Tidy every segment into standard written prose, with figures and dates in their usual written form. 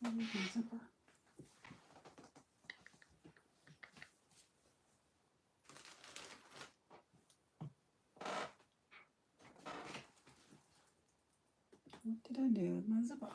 Where's my zipper? What did I do with my zipper?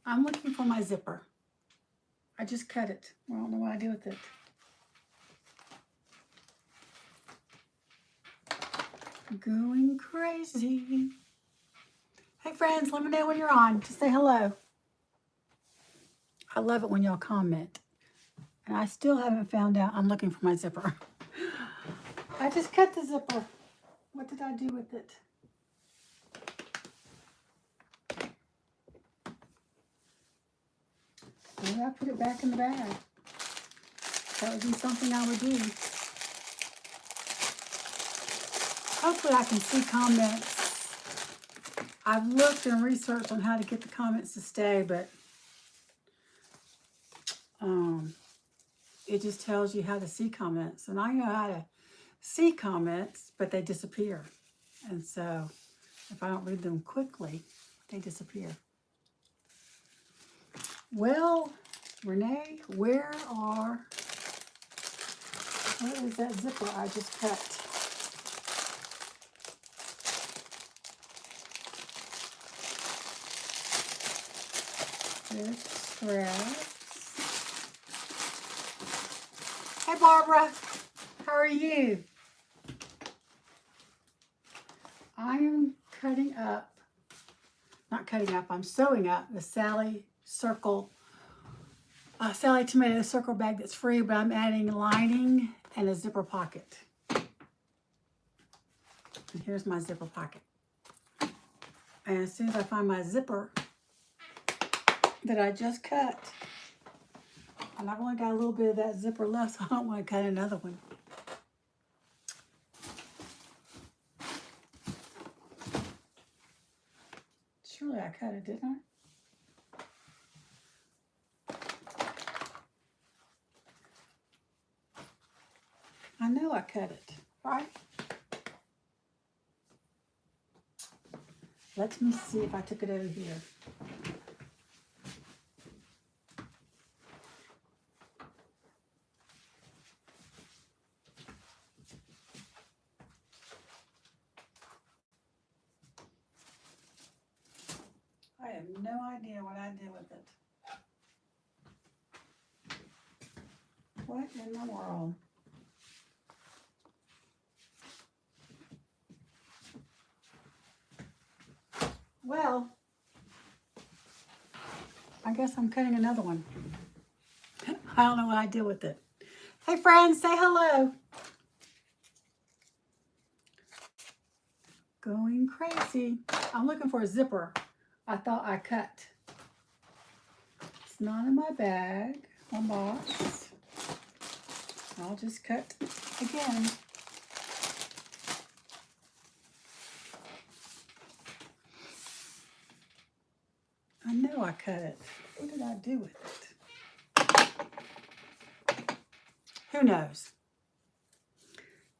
I'm looking for my zipper. I just cut it. I don't know what I do with it. Going crazy. Hey friends, let me know when you're on. Just say hello. I love it when y'all comment. And I still haven't found out. I'm looking for my zipper. I just cut the zipper. What did I do with it? Maybe I put it back in the bag. That would be something I would do. Hopefully I can see comments. I've looked and researched on how to get the comments to stay, but it just tells you how to see comments. And I know how to see comments, but they disappear. And so if I don't read them quickly, they disappear. Well, Renee, what is that zipper I just cut? There's scraps. Hey, Barbara. How are you? I am I'm sewing up the Sallie Circle, Sallie Tomato Circle bag that's free, but I'm adding lining and a zipper pocket. And here's my zipper pocket. And as soon as I find my zipper that I just cut, and I've only got a little bit of that zipper left, so I don't want to cut another one. Surely I cut it, didn't I? I know I cut it, right? Let me see if I took it over here. I have no idea what I did with it. What in the world? Well, I guess I'm cutting another one. I don't know what I did with it. Hey friends, say hello. Going crazy. I'm looking for a zipper I thought I cut. It's not in my bag or box. I'll just cut again. I know I cut it. What did I do with it? Who knows?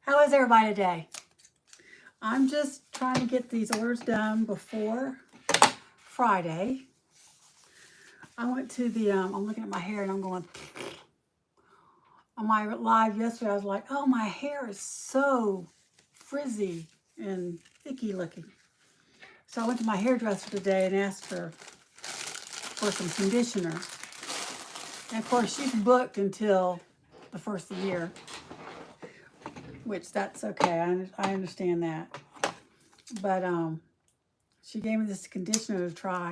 How is everybody today? I'm just trying to get these orders done before Friday. I went to the, I'm looking at my hair and I'm going, on my live yesterday, I was like, oh, my hair is so frizzy and icky looking. So I went to my hairdresser today and asked her for some conditioner. And of course, she's booked until the first of the year, which that's okay. I understand that. But she gave me this conditioner to try.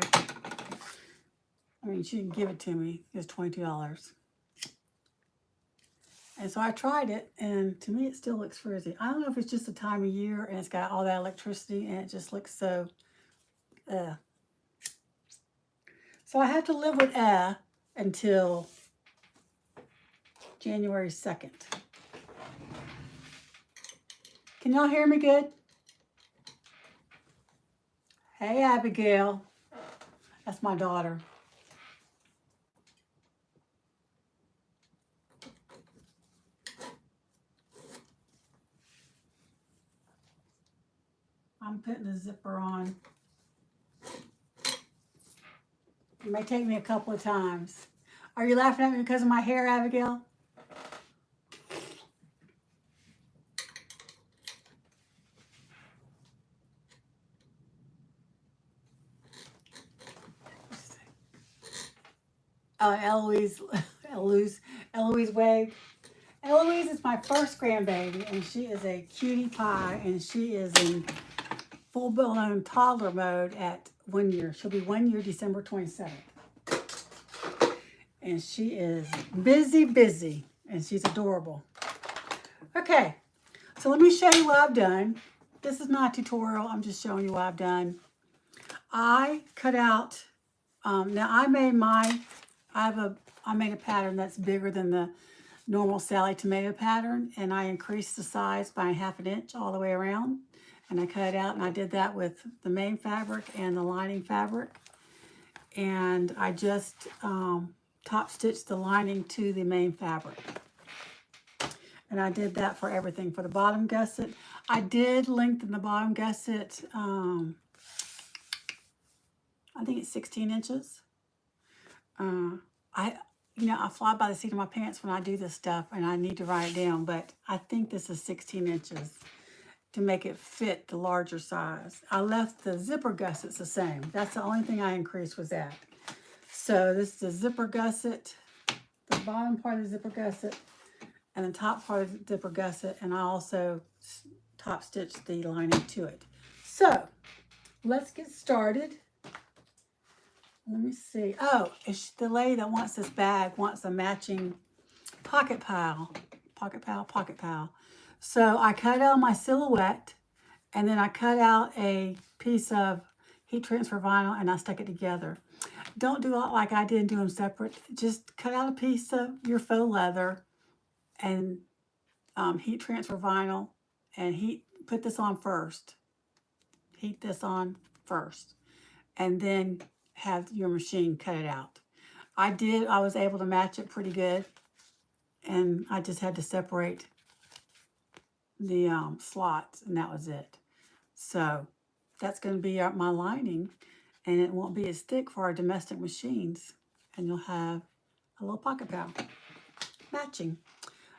I mean, she didn't give it to me. It was $22. And so I tried it, and to me it still looks frizzy. I don't know if it's just the time of year and it's got all that electricity and it just looks so, So I have to live with until January 2nd. Can y'all hear me good? Hey, Abigail. That's my daughter. I'm putting the zipper on. It may take me a couple of times. Are you laughing at me because of my hair, Abigail? Eloise waved. Eloise is my first grandbaby, and she is a cutie pie, and she is in full-blown toddler mode at 1 year. She'll be 1 year December 27th. And she is busy, and she's adorable. Okay, so let me show you what I've done. This is not a tutorial. I'm just showing you what I've done. I cut out, now I made I made a pattern that's bigger than the normal Sallie tomato pattern, and I increased the size by 1/2 inch all the way around. And I cut it out, and I did that with the main fabric and the lining fabric. And I just top stitched the lining to the main fabric. And I did that for everything. For the bottom gusset, I did lengthen the bottom gusset, I think it's 16 inches. I fly by the seat of my pants when I do this stuff, and I need to write it down, but I think this is 16 inches to make it fit the larger size. I left the zipper gussets the same. That's the only thing I increased was that. So this is the zipper gusset, the bottom part of the zipper gusset, and the top part of the zipper gusset, and I also top stitched the lining to it. So let's get started. Let me see. Oh, it's the lady that wants this bag wants a matching pocket pile. So I cut out my silhouette, and then I cut out a piece of heat transfer vinyl, and I stuck it together. Don't do it like I did, do them separate. Just cut out a piece of your faux leather and heat transfer vinyl, and put this on first. Heat this on first, and then have your machine cut it out. I was able to match it pretty good, and I just had to separate the slots, and that was it. So that's going to be my lining, and it won't be as thick for our domestic machines, and you'll have a little pocket pal matching.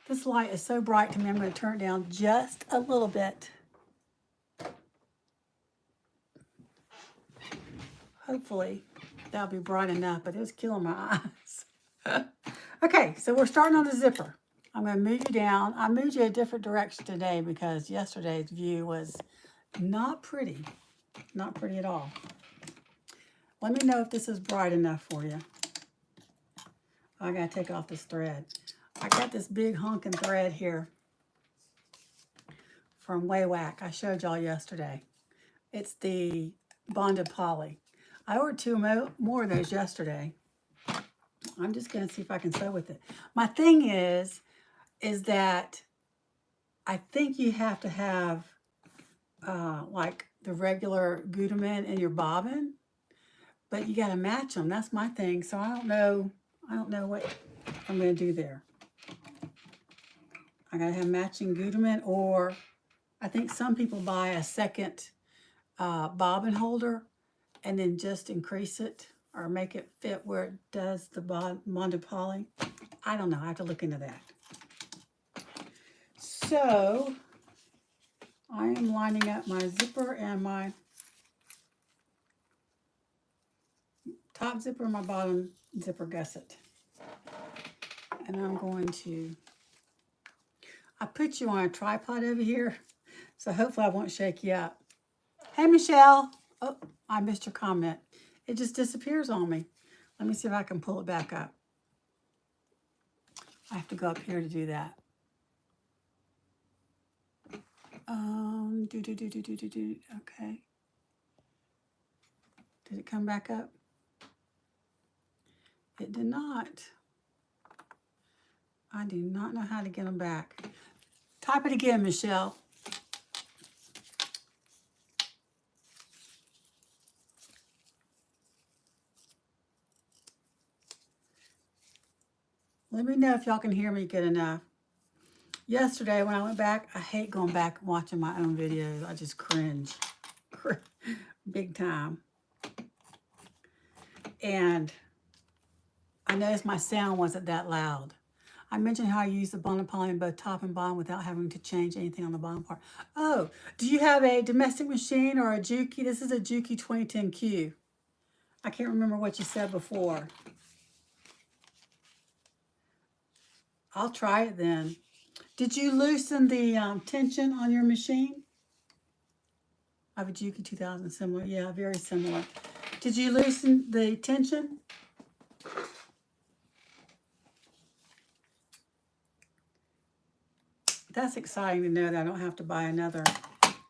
This light is so bright to me, I'm going to turn it down just a little bit. Hopefully that'll be bright enough, but it was killing my eyes. Okay, so we're starting on the zipper. I'm going to move you down. I moved you a different direction today because yesterday's view was not pretty. Not pretty at all. Let me know if this is bright enough for you. I got to take off this thread. I got this big honking thread here from Waywack. I showed y'all yesterday. It's the bonded poly. I ordered 2 more of those yesterday. I'm just going to see if I can sew with it. My thing is that I think you have to have like the regular Gutermann in your bobbin, but you got to match them. That's my thing. So I don't know what I'm going to do there. I got to have matching Gutermann, or I think some people buy a second bobbin holder and then just increase it or make it fit where it does the bonded poly. I don't know. I have to look into that. So I am lining up my zipper and my top zipper and my bottom zipper gusset. And I'm going to, I put you on a tripod over here, so hopefully I won't shake you up. Hey, Michelle. Oh, I missed your comment. It just disappears on me. Let me see if I can pull it back up. I have to go up here to do that. Okay. Did it come back up? It did not. I do not know how to get them back. Type it again, Michelle. Let me know if y'all can hear me good enough. Yesterday when I went back, I hate going back and watching my own videos. I just cringe. Big time. And I noticed my sound wasn't that loud. I mentioned how I use the bonnet poly in both top and bottom without having to change anything on the bottom part. Oh, do you have a domestic machine or a Juki? This is a Juki 2010Q. I can't remember what you said before. I'll try it then. Did you loosen the tension on your machine? I have a Juki 2000 similar. Yeah, very similar. Did you loosen the tension? That's exciting to know that I don't have to buy another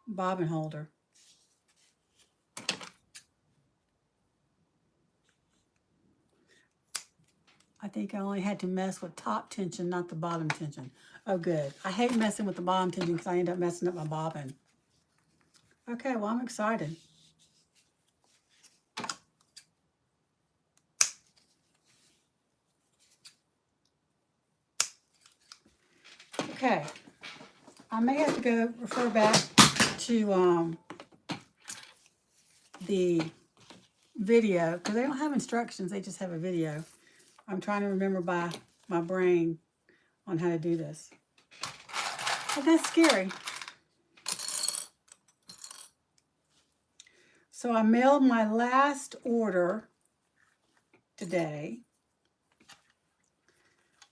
bobbin holder. I think I only had to mess with top tension, not the bottom tension. Oh, good. I hate messing with the bottom tension because I end up messing up my bobbin. Okay, well, I'm excited. Okay, I may have to go refer back to the video because they don't have instructions. They just have a video. I'm trying to remember by my brain on how to do this. But that's scary. So I mailed my last order today.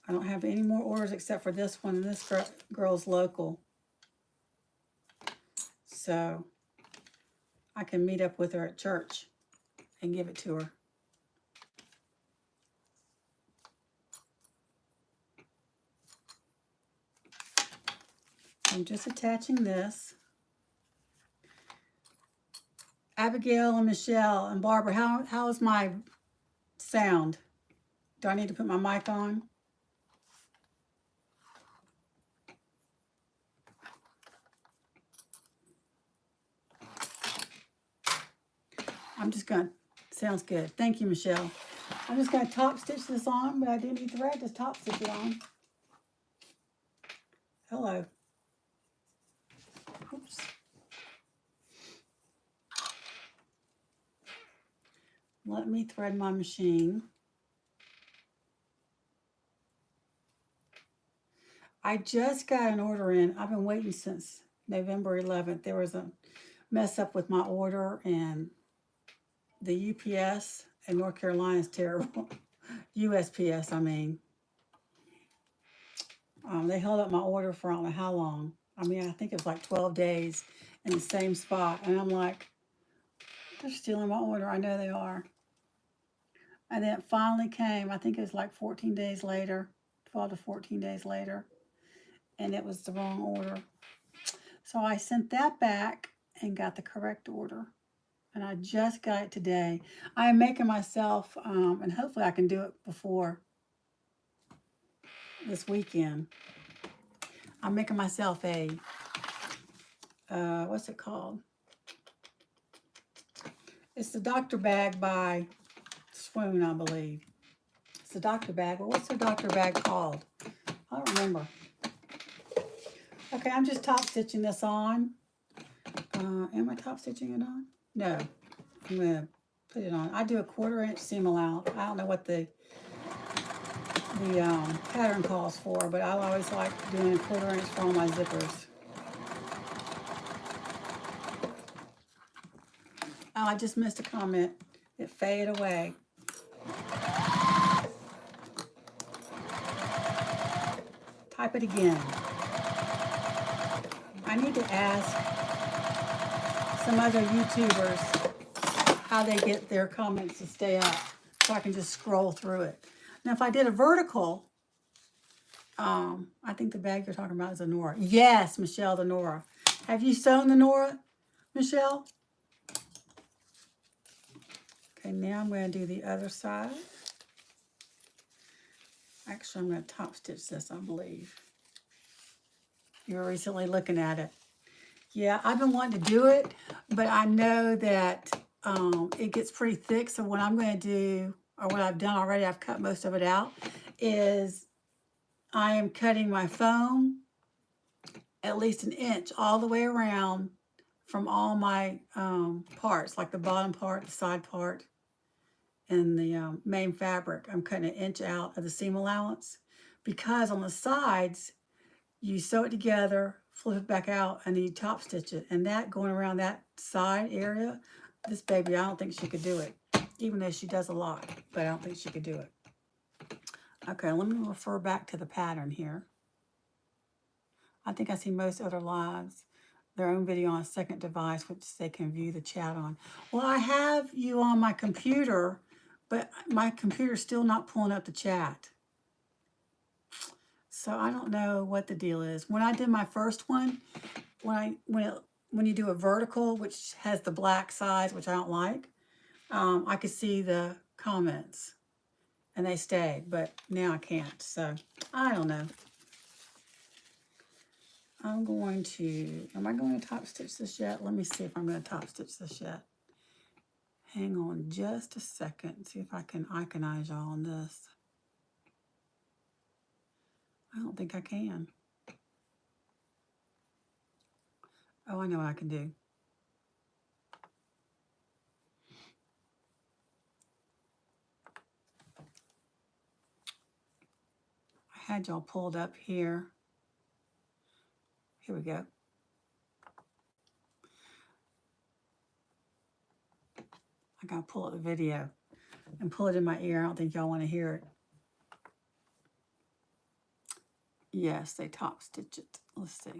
I don't have any more orders except for this one, and this girl's local. So I can meet up with her at church and give it to her. I'm just attaching this. Abigail and Michelle and Barbara, how is my sound? Do I need to put my mic on? I'm just going to, sounds good. Thank you, Michelle. I'm just going to top stitch this on, but I do need thread to top stitch it on. Hello. Oops. Let me thread my machine. I just got an order in. I've been waiting since November 11th. There was a mess up with my order, and the UPS in North Carolina is terrible. USPS, I mean. They held up my order for I don't know how long. I mean, I think it was like 12 days in the same spot. And I'm like, they're stealing my order. I know they are. And then it finally came. I think it was like 14 days later, 12 to 14 days later. And it was the wrong order. So I sent that back and got the correct order. And I just got it today. I am making myself, and hopefully I can do it before this weekend. I'm making myself a, what's it called? It's the Dr. Bag by Swoon, I believe. It's the Dr. Bag. Well, what's the Dr. Bag called? I don't remember. Okay, I'm just top stitching this on. Am I top stitching it on? No. I'm going to put it on. I do a 1/4 inch seam allowance. I don't know what the pattern calls for, but I always like doing a 1/4 inch for all my zippers. Oh, I just missed a comment. It faded away. Type it again. I need to ask some other YouTubers how they get their comments to stay up so I can just scroll through it. Now, if I did a vertical, I think the bag you're talking about is a Nora. Yes, Michelle, the Nora. Have you sewn the Nora, Michelle? Okay, now I'm going to do the other side. Actually, I'm going to top stitch this, I believe. You were recently looking at it. Yeah, I've been wanting to do it, but I know that it gets pretty thick. So what I'm going to do, or what I've done already, I've cut most of it out, is I am cutting my foam at least 1 inch all the way around from all my parts, like the bottom part, the side part, and the main fabric. I'm cutting 1 inch out of the seam allowance, because on the sides, you sew it together, flip it back out, and then you top stitch it. And that going around that side area, this baby, I don't think she could do it. Even though she does a lot, but I don't think she could do it. Okay, let me refer back to the pattern here. I think I see most other lives, their own video on a second device, which they can view the chat on. Well, I have you on my computer, but my computer's still not pulling up the chat. So I don't know what the deal is. When I did my first one, when you do a vertical, which has the black sides, which I don't like, I could see the comments and they stayed, but now I can't. So I don't know. I'm going to, am I going to top stitch this yet? Let me see if I'm going to top stitch this yet. Hang on just a second. See if I can iconize y'all on this. I don't think I can. Oh, I know what I can do. I had y'all pulled up here. Here we go. I gotta pull up the video and pull it in my ear. I don't think y'all want to hear it. Yes, they top stitch it. Let's see.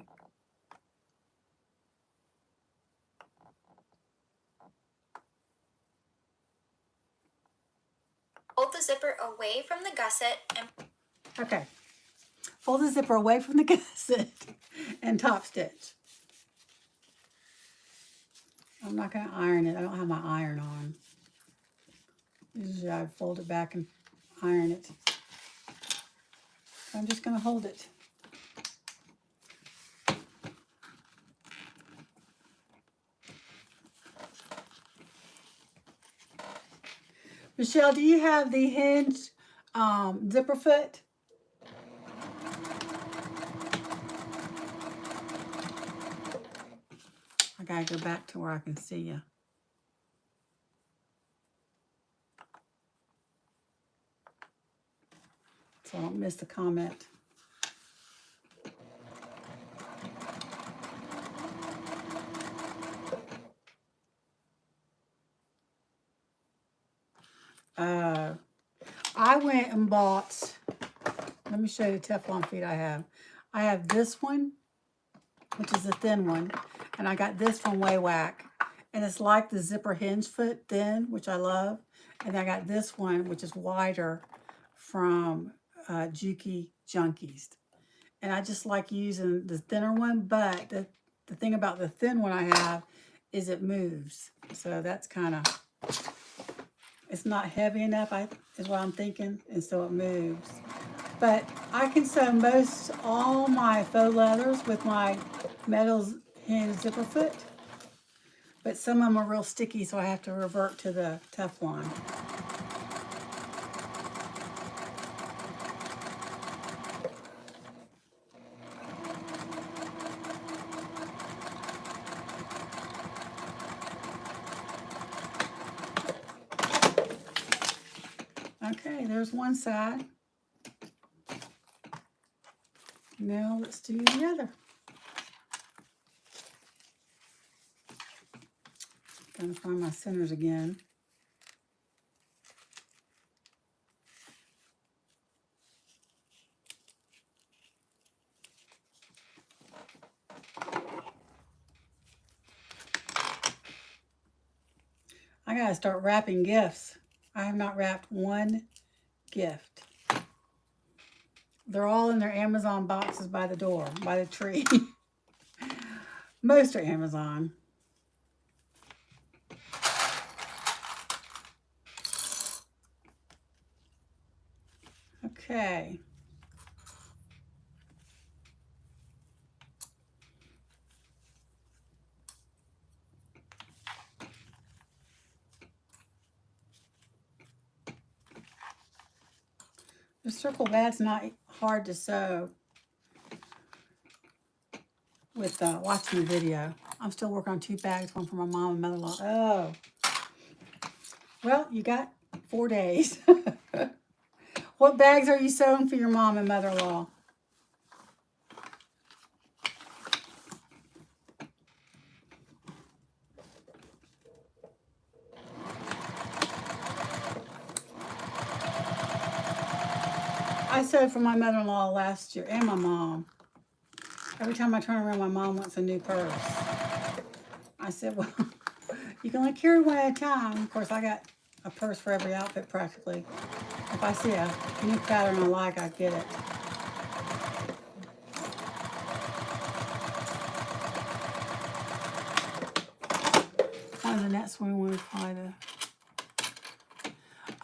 Fold the zipper away from the gusset and... Okay. Fold the zipper away from the gusset and top stitch. I'm not going to iron it. I don't have my iron on. Usually I fold it back and iron it. I'm just going to hold it. Michelle, do you have the hinge zipper foot? I gotta go back to where I can see you. So I don't miss the comment. I went and bought, let me show you the Teflon feet I have. I have this one, which is a thin one, and I got this from Waywack. And it's like the zipper hinge foot thin, which I love. And I got this one, which is wider, from Juki Junkies. And I just like using the thinner one, but the thing about the thin one I have is it moves. So that's kind of, it's not heavy enough, is what I'm thinking, and so it moves. But I can sew most all my faux leathers with my metal hinge zipper foot. But some of them are real sticky, so I have to revert to the Teflon. Okay, there's one side. Now let's do the other. Gotta find my centers again. I gotta start wrapping gifts. I have not wrapped one gift. They're all in their Amazon boxes by the door, by the tree. Most are Amazon. Okay. The circle bag's not hard to sew with watching the video. I'm still working on 2 bags, one for my mom and mother-in-law. Oh. Well, you got 4 days. What bags are you sewing for your mom and mother-in-law? I sewed for my mother-in-law last year and my mom. Every time I turn around, my mom wants a new purse. I said, well, you can only carry one at a time. Of course, I got a purse for every outfit practically. If I see a new pattern I like, I get it. One of the Annette Swoon ones, probably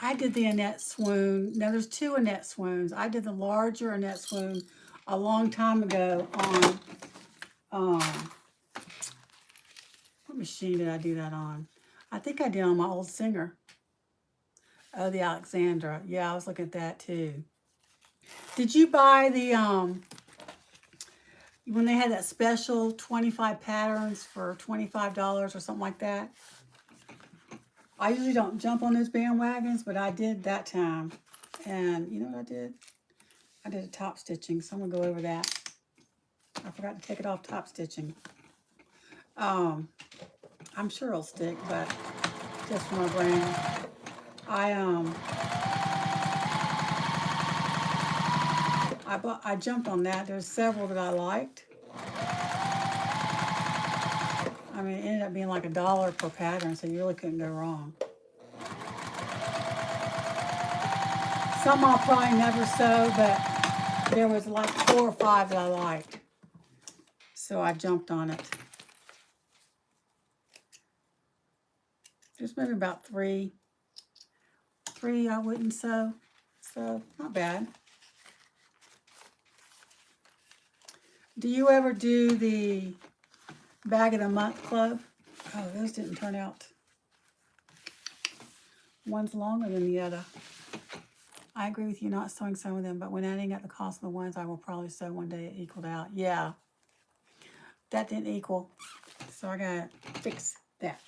I did the Annette Swoon. Now, there's 2 Annette Swoons. I did the larger Annette Swoon a long time ago on, what machine did I do that on? I think I did on my old Singer. Oh, the Alexandra. Yeah, I was looking at that too. Did you buy the, when they had that special 25 patterns for $25 or something like that? I usually don't jump on those bandwagons, but I did that time. And you know what I did? I did a top stitching, so I'm going to go over that. I forgot to take it off top stitching. I'm sure it'll stick, but just for my brain. I jumped on that. There's several that I liked. I mean, it ended up being like $1 per pattern, so you really couldn't go wrong. Some I'll probably never sew, but there was like 4 or 5 that I liked. So I jumped on it. There's maybe about 3 I wouldn't sew. So not bad. Do you ever do the Bag of the Month Club? Oh, those didn't turn out. One's longer than the other. I agree with you not sewing some of them, but when adding up the cost of the ones I will probably sew one day, it equaled out. Yeah, that didn't equal. So I gotta fix that.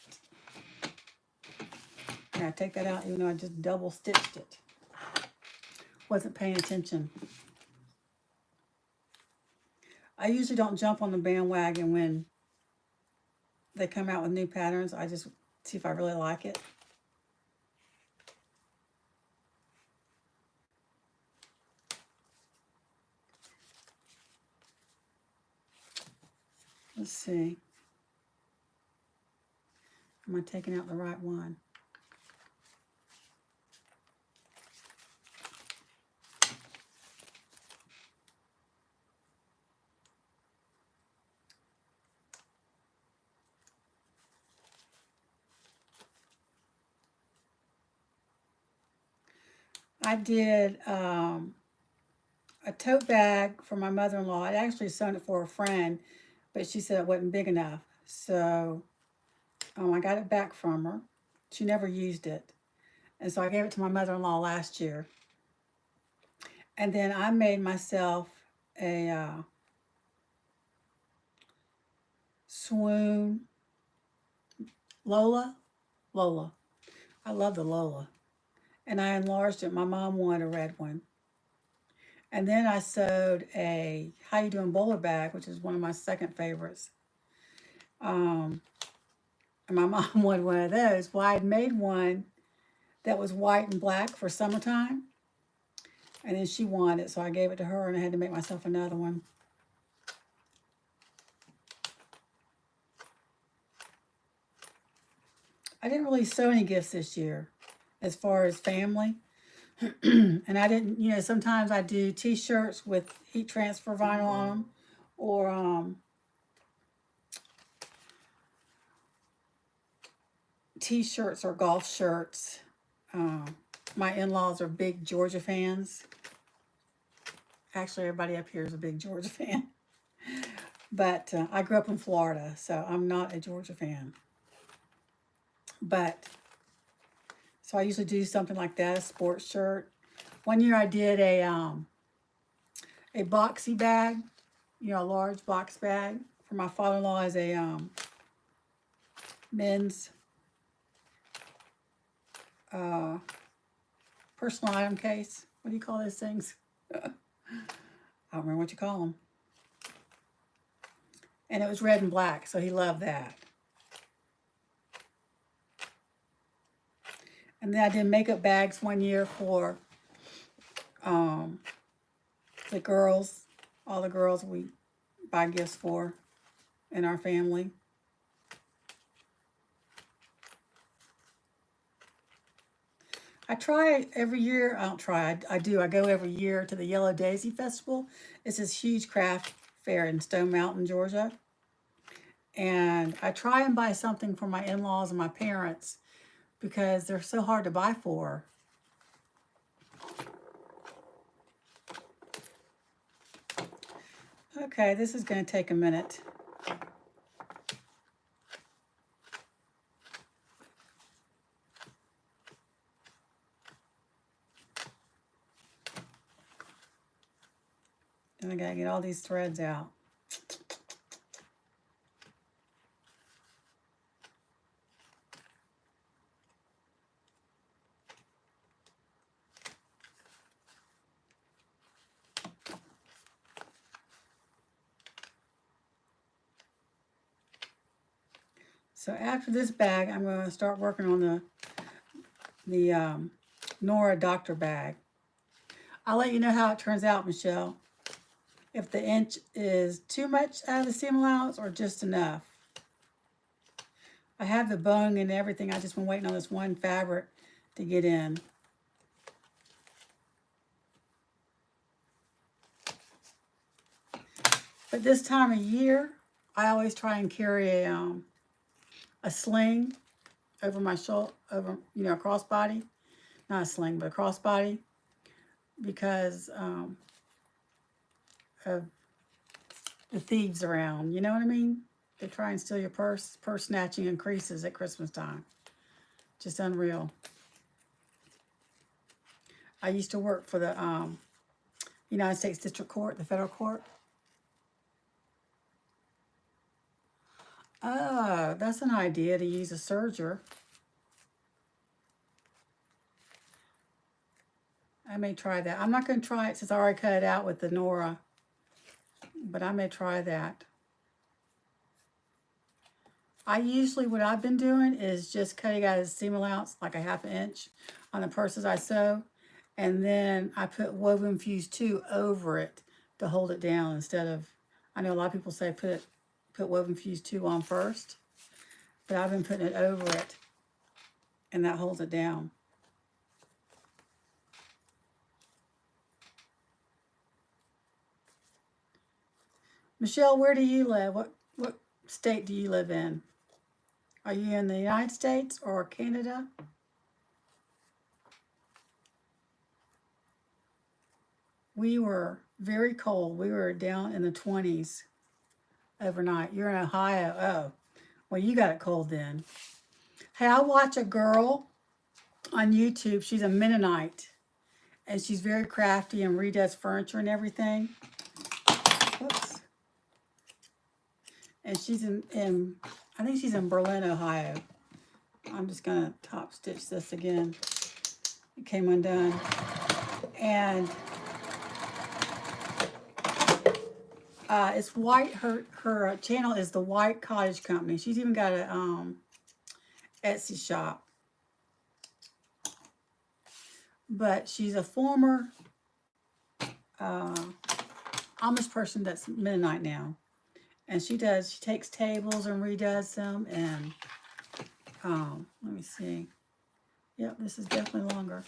I gotta take that out even though I just double stitched it. Wasn't paying attention. I usually don't jump on the bandwagon when they come out with new patterns. I just see if I really like it. Let's see. Am I taking out the right one? I did a tote bag for my mother-in-law. I actually sewn it for a friend, but she said it wasn't big enough. So I got it back from her. She never used it. And so I gave it to my mother-in-law last year. And then I made myself a swoon Lola. I love the Lola. And I enlarged it. My mom wanted a red one. And then I sewed a How You Doing bowler bag, which is one of my second favorites. And my mom wanted one of those. Well, I had made one that was white and black for summertime. And then she wanted it, so I gave it to her, and I had to make myself another one. I didn't really sew any gifts this year as far as family. And I didn't, you know, sometimes I do t-shirts with heat transfer vinyl on them, or t-shirts or golf shirts. My in-laws are big Georgia fans. Actually, everybody up here is a big Georgia fan. But I grew up in Florida, so I'm not a Georgia fan. But, so I usually do something like that, a sports shirt. One year I did a boxy bag, you know, a large box bag for my father-in-law as a men's personal item case. What do you call those things? I don't remember what you call them. And it was red and black, so he loved that. And then I did makeup bags one year for the girls, all the girls we buy gifts for in our family. I try every year. I don't try. I do. I go every year to the Yellow Daisy Festival. It's this huge craft fair in Stone Mountain, Georgia. And I try and buy something for my in-laws and my parents because they're so hard to buy for. Okay, this is going to take a minute. And I got to get all these threads out. So after this bag, I'm going to start working on the Nora Doctor bag. I'll let you know how it turns out, Michelle. If the inch is too much out of the seam allowance or just enough. I have the bung and everything. I just been waiting on this one fabric to get in. But this time of year, I always try and carry a sling over my shoulder, over, you know, a crossbody. Not a sling, but a crossbody. Because of the thieves around, you know what I mean? They try and steal your purse. Purse snatching increases at Christmas time. Just unreal. I used to work for the United States District Court, the federal court. Oh, that's an idea to use a serger. I may try that. I'm not going to try it since I already cut it out with the Nora. But I may try that. I usually, what I've been doing is just cutting out a seam allowance, like a ½ inch on the purses I sew. And then I put woven fuse 2 over it to hold it down instead of, I know a lot of people say put woven fuse 2 on first. But I've been putting it over it. And that holds it down. Michelle, where do you live? What state do you live in? Are you in the United States or Canada? We were very cold. We were down in the 20s overnight. You're in Ohio. Oh, well, you got it cold then. Hey, I watch a girl on YouTube. She's a Mennonite. And she's very crafty and redoes furniture and everything. Whoops. And she's in I think she's in Berlin, Ohio. I'm just going to top stitch this again. It came undone. And it's white. Her channel is the White Cottage Company. She's even got a Etsy shop. But she's a former Amish person that's Mennonite now. And she takes tables and redoes them. And let me see. Yep, this is definitely longer.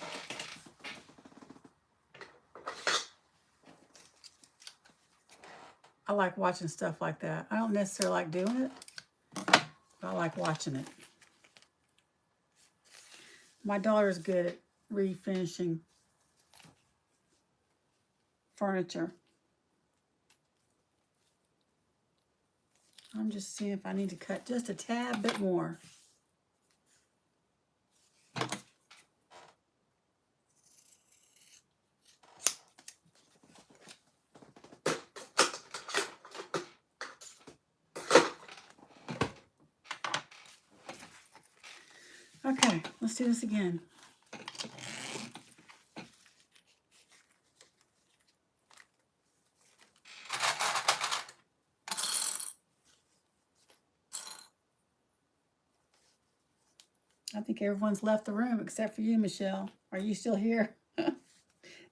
I like watching stuff like that. I don't necessarily like doing it, but I like watching it. My daughter's good at refinishing furniture. I'm just seeing if I need to cut just a tad bit more. Okay, let's do this again. I think everyone's left the room except for you, Michelle. Are you still here?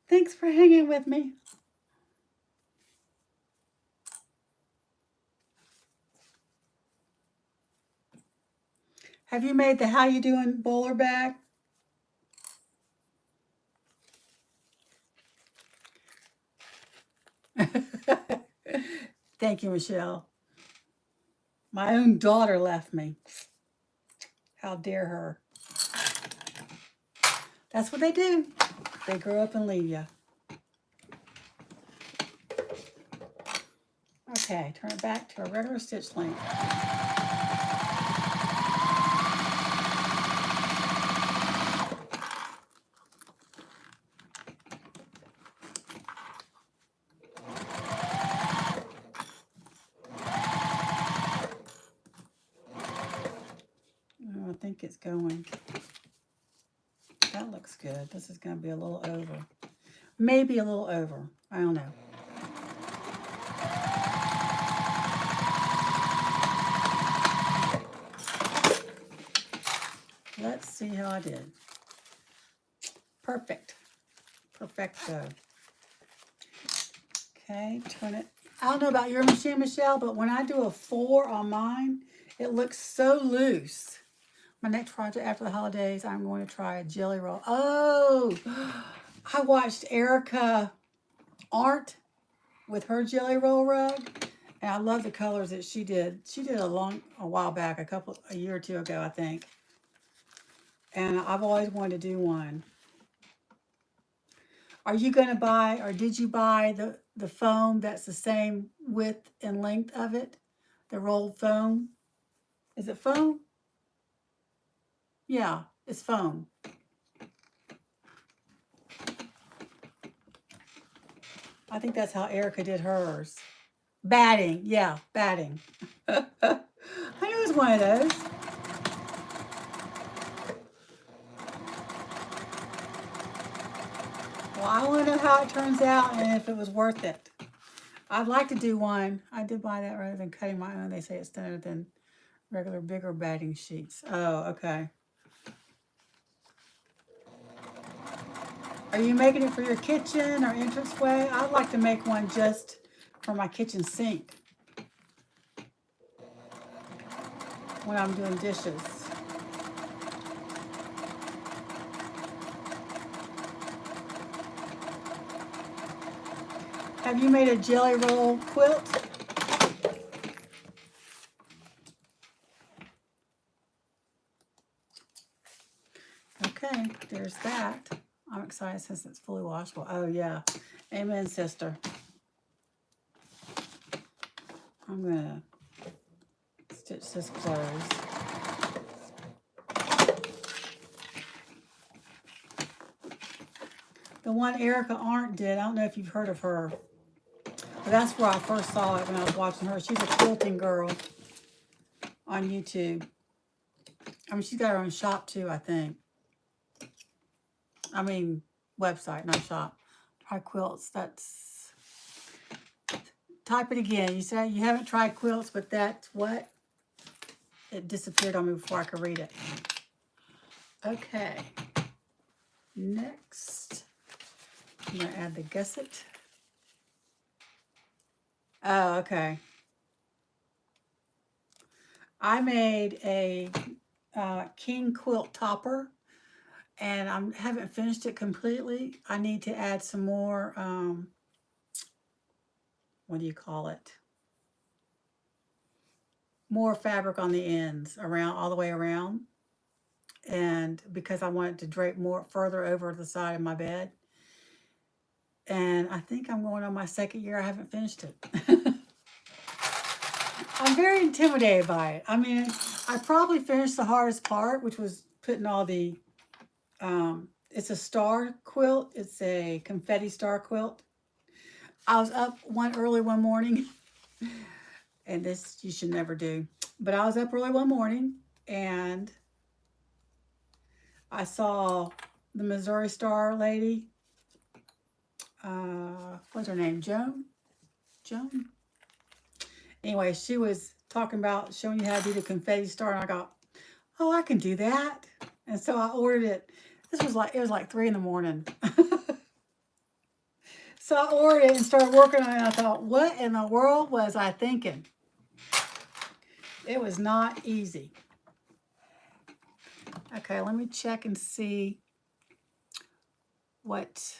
Thanks for hanging with me. Have you made the How You Doing bowler bag? Thank you, Michelle. My own daughter left me. How dare her? That's what they do. They grow up and leave you. Okay, turn it back to a regular stitch length. Oh, I think it's going. That looks good. This is going to be a little over. Maybe a little over. I don't know. Let's see how I did. Perfect. Perfecto. Okay, turn it. I don't know about your machine, Michelle, but when I do a 4 on mine, it looks so loose. My next project after the holidays, I'm going to try a jelly roll. Oh, I watched Erica Arndt with her jelly roll rug, and I love the colors that she did. She did a while back, a year or two ago, I think. And I've always wanted to do one. Are you going to buy, or did you buy the foam that's the same width and length of it? The rolled foam? Is it foam? Yeah, it's foam. I think that's how Erica did hers. Batting, yeah, batting. I knew it was one of those. Well, I want to know how it turns out and if it was worth it. I'd like to do one. I did buy that rather than cutting my own. They say it's thinner than regular bigger batting sheets. Oh, okay. Are you making it for your kitchen or entranceway? I'd like to make one just for my kitchen sink when I'm doing dishes. Have you made a jelly roll quilt? Okay, there's that. I'm excited since it's fully washable. Oh, yeah. Amen, sister. I'm going to stitch this close. The one Erica Arndt did, I don't know if you've heard of her, but that's where I first saw it when I was watching her. She's a quilting girl on YouTube. I mean, she's got her own shop too, I think. I mean, website, not shop. Try quilts. That's. Type it again. You said you haven't tried quilts, but that's what? It disappeared on me before I could read it. Okay. Next, I'm going to add the gusset. Oh, okay. I made a king quilt topper, and I haven't finished it completely. I need to add some more, what do you call it? More fabric on the ends, around, all the way around. and because I wanted to drape more further over the side of my bed. And I think I'm going on my second year. I haven't finished it. I'm very intimidated by it. I mean, I probably finished the hardest part, which was putting all the, it's a star quilt. It's a confetti star quilt. I was up early one morning, and this you should never do, but I was up early one morning and I saw the Missouri Star lady. What's her name? Joan? Joan? Anyway, she was talking about showing you how to do the confetti star, and I got, oh, I can do that. And so I ordered it. It was like 3 in the morning. So I ordered it and started working on it. And I thought, what in the world was I thinking? It was not easy. Okay, let me check and see what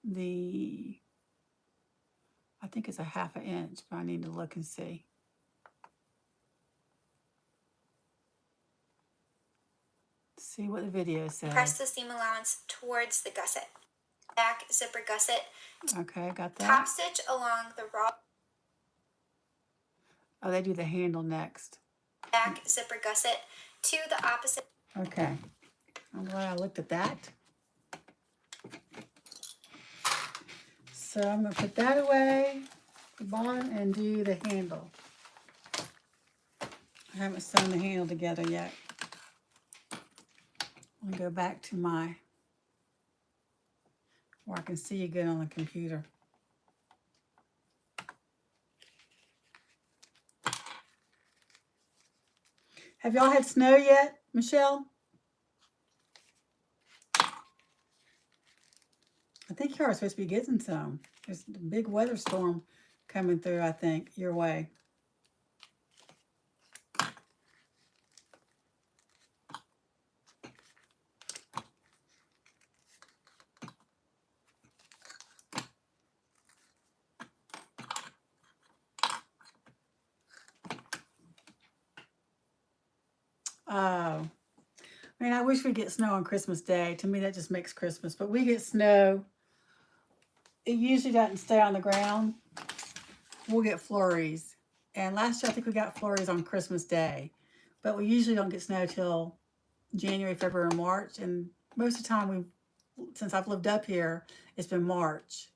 I think it's a 1/2 inch, but I need to look and see. See what the video says. Press the seam allowance towards the gusset. Back zipper gusset. Okay, got that. Top stitch along the raw. Oh, they do the handle next. Back zipper gusset to the opposite. Okay, I'm glad I looked at that. So I'm going to put that away, the bottom, and do the handle. I haven't sewn the handle together yet. I'm going to go back to where I can see you good on the computer. Have y'all had snow yet, Michelle? I think you are supposed to be getting some. There's a big weather storm coming through, I think, your way. Oh, I mean, I wish we'd get snow on Christmas Day. To me, that just makes Christmas. But we get snow. It usually doesn't stay on the ground. We'll get flurries. And last year, I think we got flurries on Christmas Day. But we usually don't get snow till January, February, or March. And most of the time, since I've lived up here, it's been March.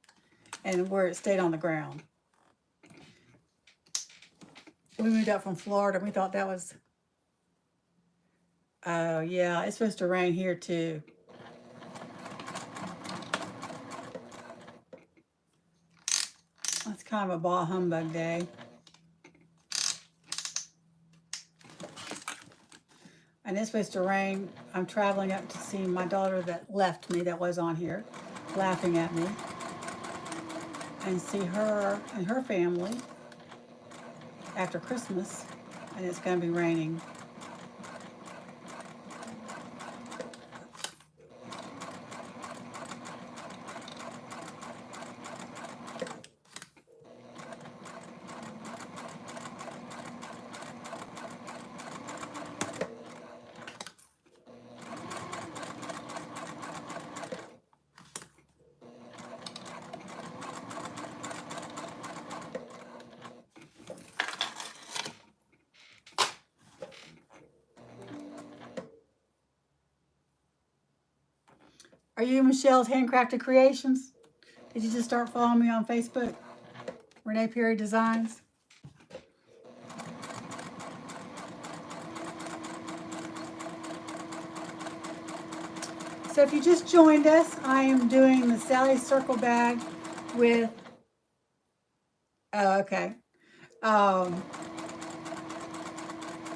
And where it stayed on the ground. We moved up from Florida. We thought that was... Oh, yeah, it's supposed to rain here, too. That's kind of a bah humbug day. And it's supposed to rain. I'm traveling up to see my daughter that left me, that was on here, laughing at me. And see her and her family after Christmas. And it's going to be raining. Are you Michelle's Handcrafted Creations? Did you just start following me on Facebook? Rene Perry Designs. So if you just joined us, I am doing the Sallie Circle bag with, oh, okay.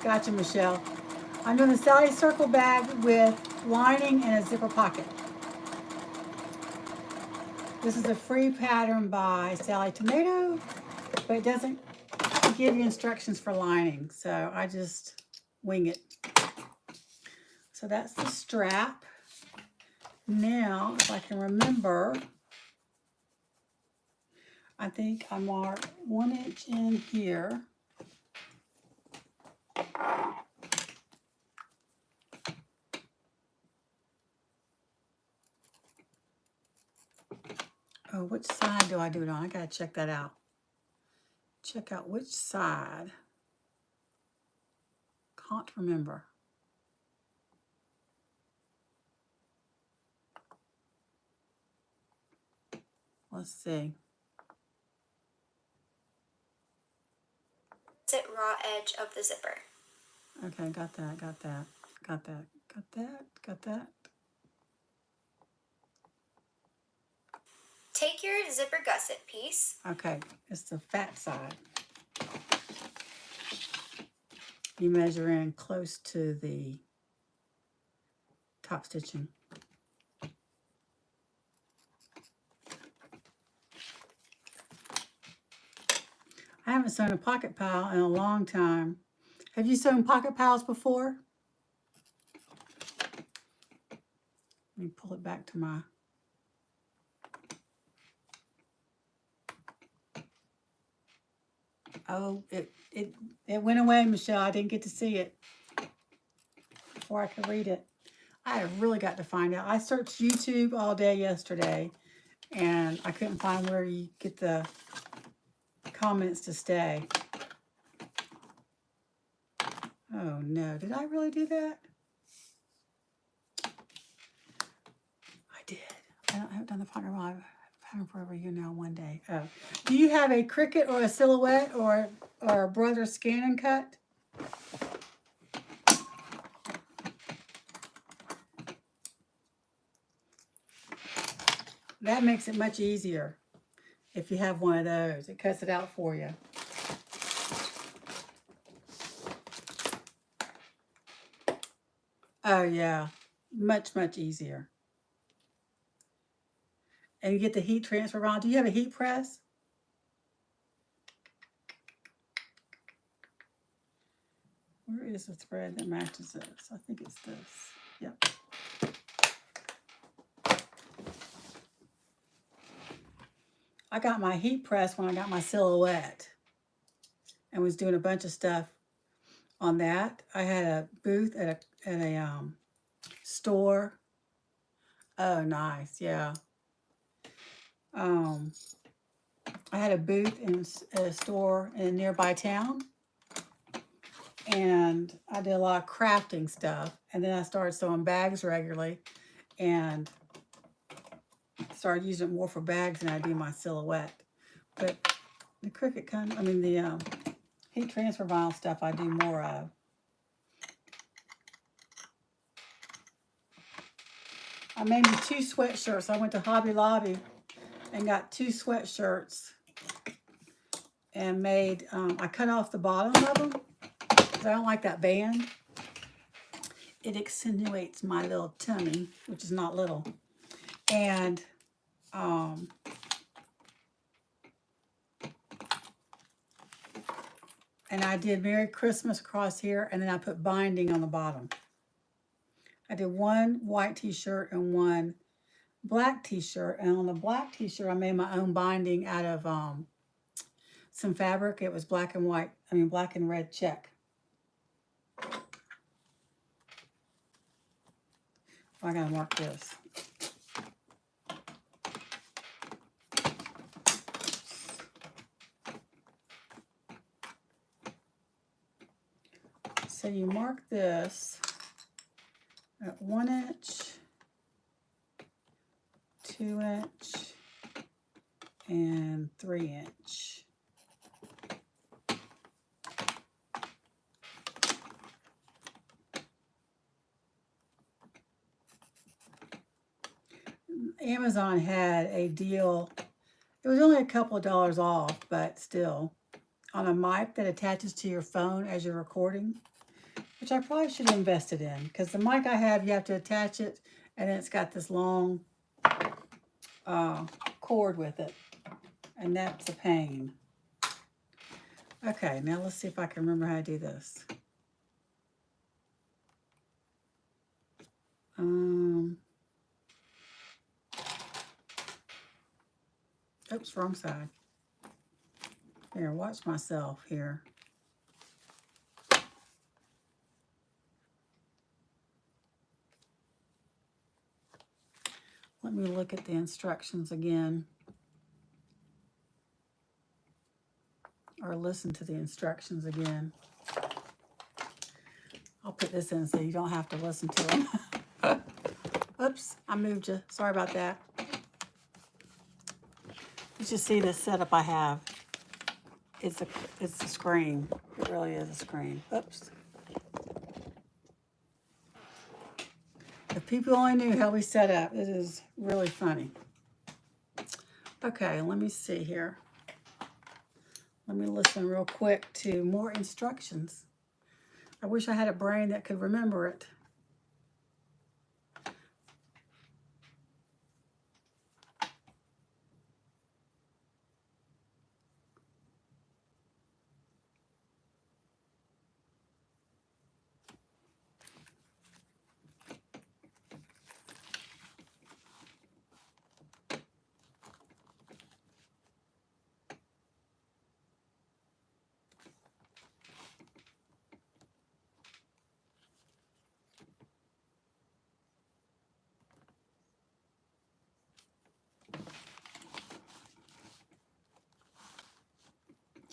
Gotcha, Michelle. I'm doing the Sallie Circle bag with lining and a zipper pocket. This is a free pattern by Sally Tomato, but it doesn't give you instructions for lining, so I just wing it. So that's the strap. Now, if I can remember, I think I marked 1 inch in here. Oh, which side do I do it on? I gotta check that out. Check out which side. Can't remember. Let's see. Opposite raw edge of the zipper. Okay, got that, got that, got that, got that, got that. Take your zipper gusset piece. Okay, it's the fat side. You measure in close to the top stitching. I haven't sewn a pocket pile in a long time. Have you sewn pocket piles before? Let me pull it back to my... Oh, it went away, Michelle. I didn't get to see it before I could read it. I have really got to find out. I searched YouTube all day yesterday, and I couldn't find where you get the comments to stay. Oh, no. Did I really do that? I did. I haven't done the pocket pile. I've had them for over a year now, one day. Oh. Do you have a Cricut or a Silhouette or a Brother Scan and Cut? That makes it much easier if you have one of those. It cuts it out for you. Oh, yeah. Much, much easier. And you get the heat transfer on. Do you have a heat press? Where is the thread that matches this? I think it's this. Yep. I got my heat press when I got my Silhouette and was doing a bunch of stuff on that. I had a booth at a store. Oh, nice. Yeah. I had a booth at a store in a nearby town, and I did a lot of crafting stuff, and then I started sewing bags regularly and started using it more for bags than I do my Silhouette. But the Cricut the heat transfer vinyl stuff I do more of. I made me 2 sweatshirts. I went to Hobby Lobby and got 2 sweatshirts and made, I cut off the bottom of them because I don't like that band. It accentuates my little tummy, which is not little. And I did Merry Christmas across here, and then I put binding on the bottom. I did 1 white t-shirt and 1 black t-shirt, and on the black t-shirt I made my own binding out of some fabric. It was black and red check. I gotta mark this. So you mark this at 1 inch, 2 inch, and 3 inch. Amazon had a deal. It was only a couple of dollars off, but still, on a mic that attaches to your phone as you're recording, which I probably should have invested in, because the mic I have, you have to attach it, and then it's got this long cord with it, and that's a pain. Okay, now let's see if I can remember how to do this. Oops, wrong side. Here, watch myself here. Let me look at the instructions again. listen to the instructions again. I'll put this in so you don't have to listen to them. Oops, I moved you. Sorry about that. You should see this setup I have. It's a screen. It really is a screen. Oops. If people only knew how we set up, it is really funny. Okay, let me see here. Let me listen real quick to more instructions. I wish I had a brain that could remember it.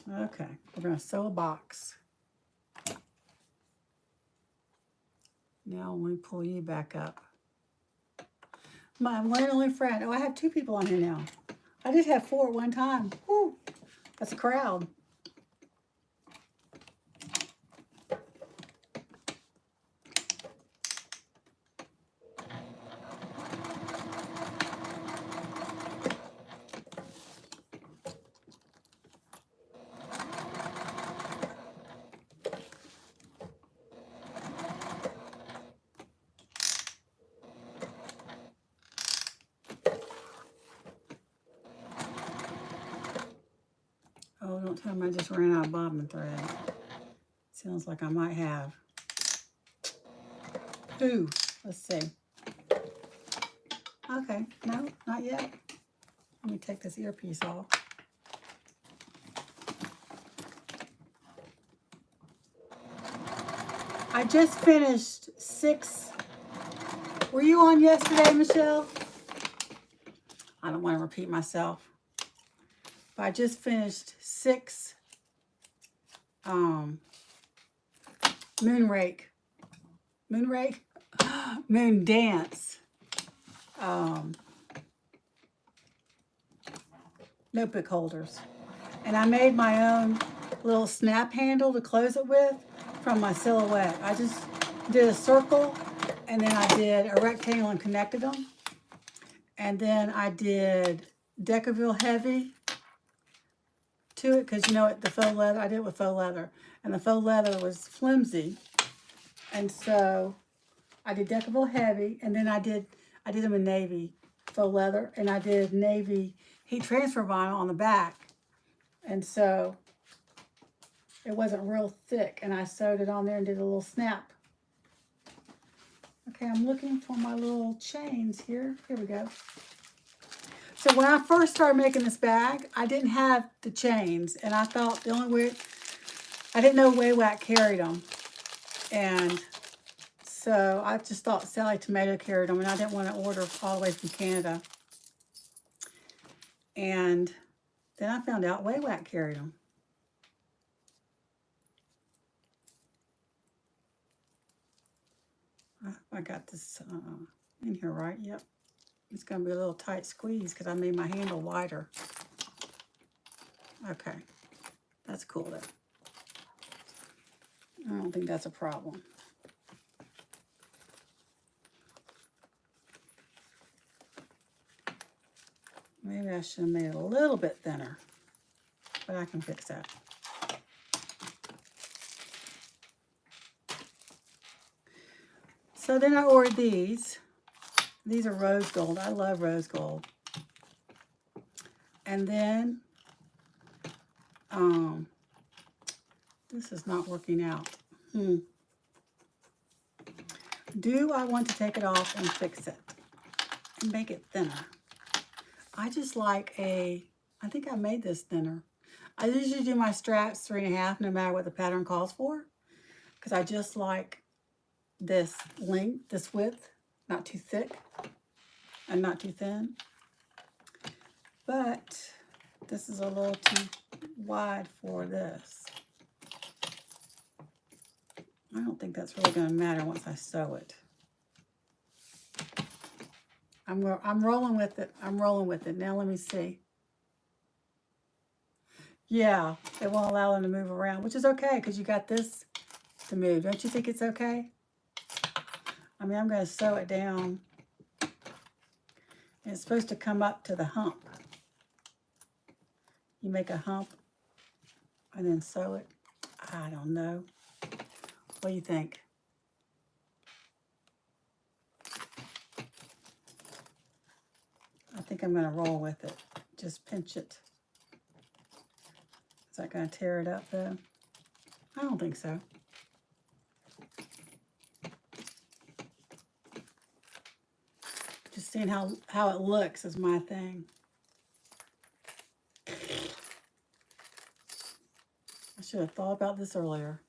Okay, we're going to sew a box. Now let me pull you back up. My one and only friend. Oh, I have 2 people on here now. I did have 4 at one time. Whew, that's a crowd. Oh, don't tell me I just ran out of bobbin thread. Sounds like I might have. Ooh, let's see. Okay, no, not yet. Let me take this earpiece off. I just finished 6. Were you on yesterday, Michelle? I don't want to repeat myself. But I just finished 6 moon dance notebook holders. And I made my own little snap handle to close it with from my silhouette. I just did a circle, and then I did a rectangle and connected them. And then I did Decaville heavy to it, because you know the faux leather, I did it with faux leather, and the faux leather was flimsy, and so I did Decaville heavy, and then I did them in navy faux leather, and I did navy heat transfer vinyl on the back, and so it wasn't real thick, and I sewed it on there and did a little snap. Okay, I'm looking for my little chains here. Here we go. So when I first started making this bag, I didn't have the chains, and I thought the only way, I didn't know Waywack carried them, and so I just thought Sallie Tomato carried them, and I didn't want to order all the way from Canada. And then I found out Waywack carried them. I got this in here, right? Yep. It's going to be a little tight squeeze because I made my handle wider. Okay. That's cool, though. I don't think that's a problem. Maybe I should have made it a little bit thinner, but I can fix that. So then I ordered these. These are rose gold. I love rose gold. And then, this is not working out. Do I want to take it off and fix it and make it thinner? I just like I think I made this thinner. I usually do my straps 3.5 no matter what the pattern calls for, because I just like this length, this width, not too thick and not too thin. But This is a little too wide for this. I don't think that's really going to matter once I sew it. I'm rolling with it. I'm rolling with it. Now let me see. Yeah, it won't allow them to move around, which is okay because you got this to move. Don't you think it's okay? I mean, I'm going to sew it down. And it's supposed to come up to the hump. You make a hump and then sew it. I don't know. What do you think? I think I'm going to roll with it. Just pinch it. Is that going to tear it up though? I don't think so. Just seeing how it looks is my thing. I should have thought about this earlier.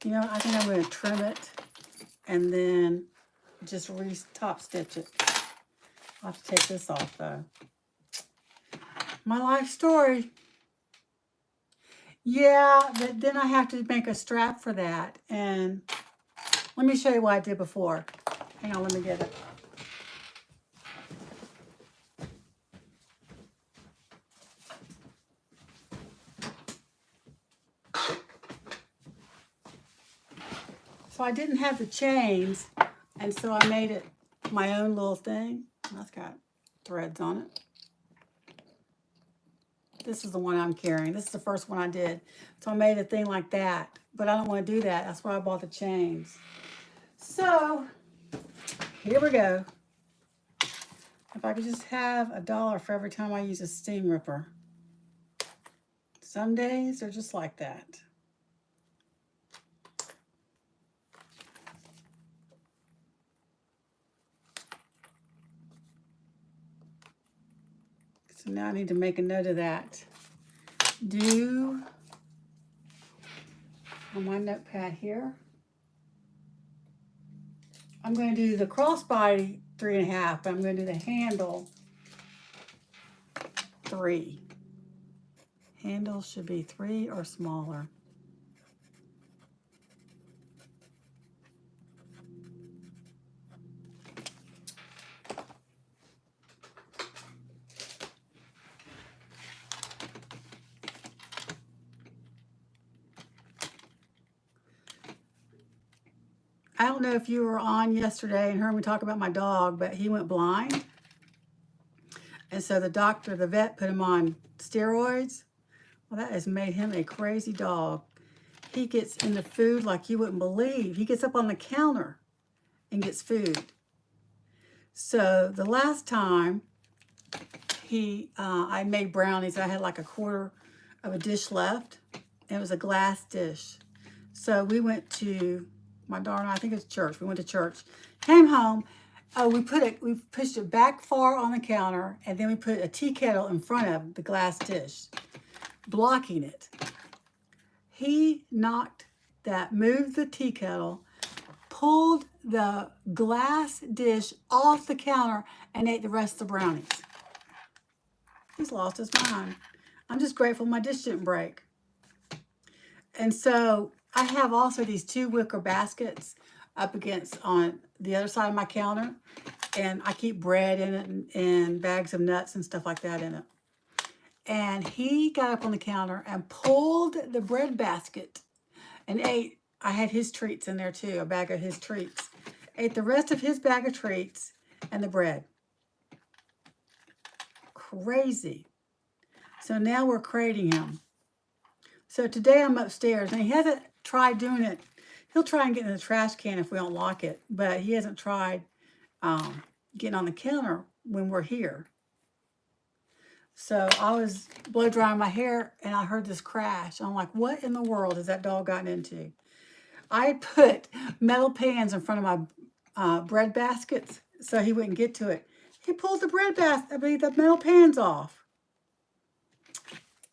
You know, I think I'm going to trim it and then just top stitch it. I'll have to take this off though. My life story. Yeah, but then I have to make a strap for that. And let me show you what I did before. Hang on, let me get it. So I didn't have the chains, and so I made it my own little thing. That's got threads on it. This is the one I'm carrying. This is the first one I did. So I made a thing like that, but I don't want to do that. That's why I bought the chains. So here we go. If I could just have $1 for every time I use a steam ripper. Some days they're just like that. So now I need to make a note of that. Do on my notepad here. I'm going to do the crossbody 3.5, but I'm going to do the handle 3. Handle should be 3 or smaller. I don't know if you were on yesterday and heard me talk about my dog, but he went blind. And so the vet put him on steroids. Well, that has made him a crazy dog. He gets into food like you wouldn't believe. He gets up on the counter and gets food. So the last time I made brownies, I had like 1/4 of a dish left. It was a glass dish. So we went to my daughter and I think it was church. We went to church, came home. We pushed it back far on the counter, and then we put a tea kettle in front of the glass dish, blocking it. He moved the tea kettle, pulled the glass dish off the counter, and ate the rest of the brownies. He's lost his mind. I'm just grateful my dish didn't break. And so I have also these 2 wicker baskets up against on the other side of my counter, and I keep bread in it and bags of nuts and stuff like that in it. And he got up on the counter and pulled the bread basket and ate. I had his treats in there too, a bag of his treats. Ate the rest of his bag of treats and the bread. Crazy. So now we're crating him. So today I'm upstairs, and he hasn't tried doing it. He'll try and get in the trash can if we don't lock it, but he hasn't tried getting on the counter when we're here. So I was blow drying my hair, and I heard this crash. I'm like, what in the world has that dog gotten into? I put metal pans in front of my bread baskets so he wouldn't get to it. He pulled the metal pans off.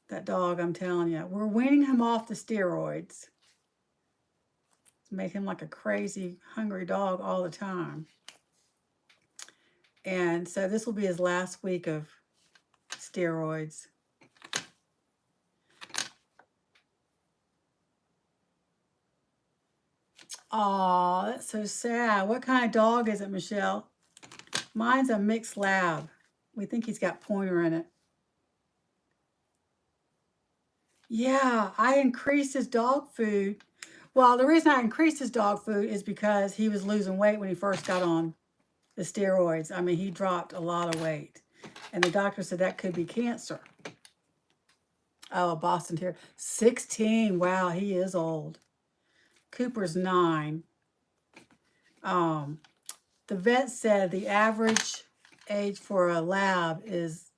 That dog, I'm telling you, we're weaning him off the steroids. It's made him like a crazy, hungry dog all the time. And so this will be his last week of steroids. Oh, that's so sad. What kind of dog is it, Michelle? Mine's a mixed lab. We think he's got pointer in it. Yeah, I increased his dog food. Well, the reason I increased his dog food is because he was losing weight when he first got on the steroids. I mean, he dropped a lot of weight. And the doctor said that could be cancer. Oh, a Boston Terrier. 16. Wow, he is old. Cooper's 9. The vet said the average age for a lab is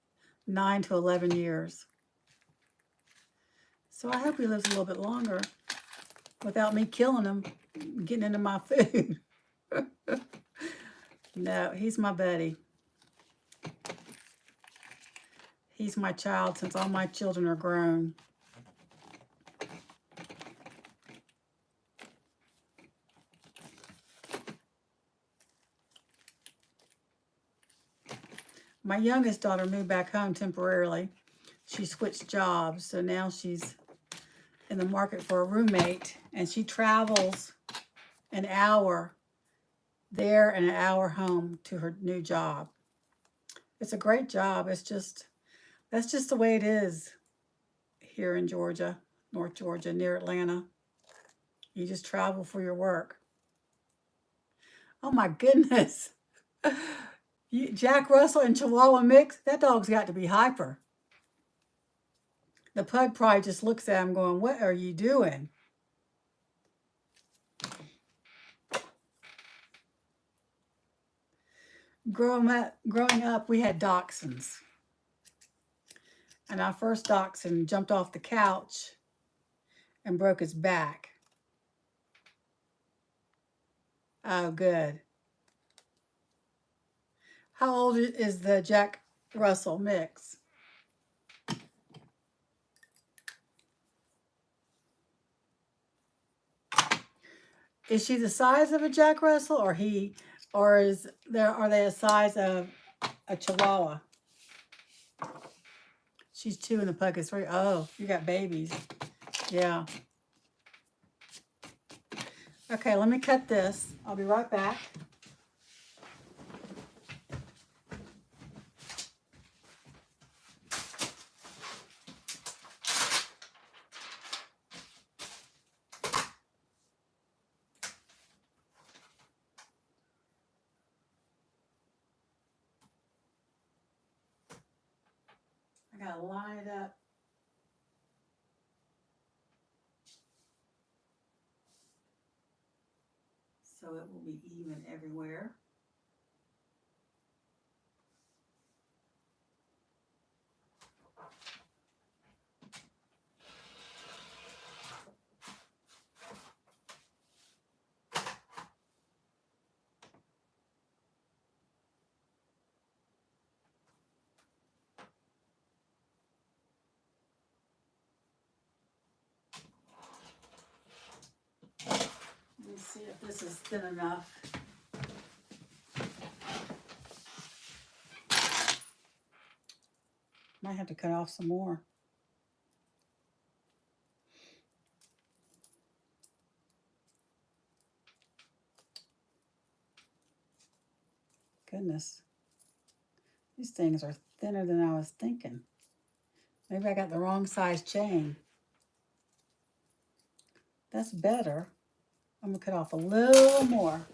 9 to 11 years. So I hope he lives a little bit longer without me killing him, getting into my food. No, he's my buddy. He's my child since all my children are grown. My youngest daughter moved back home temporarily. She switched jobs, so now she's in the market for a roommate, and she travels an hour there and an hour home to her new job. It's a great job. That's just the way it is here in Georgia, North Georgia, near Atlanta. You just travel for your work. Oh my goodness. Jack Russell and Chihuahua mix, that dog's got to be hyper. The pug probably just looks at him going, what are you doing? Growing up, we had dachshunds. And our first dachshund jumped off the couch and broke his back. Oh, good. How old is the Jack Russell mix? Is she the size of a Jack Russell, or are they a size of a Chihuahua? She's 2 and the pug is 3. Oh, you got babies. Yeah. Okay, let me cut this. I'll be right back. I gotta line it up. So it will be even everywhere. Let me see if this is thin enough. Might have to cut off some more. Goodness. These things are thinner than I was thinking. Maybe I got the wrong size chain. That's better. I'm gonna cut off a little more.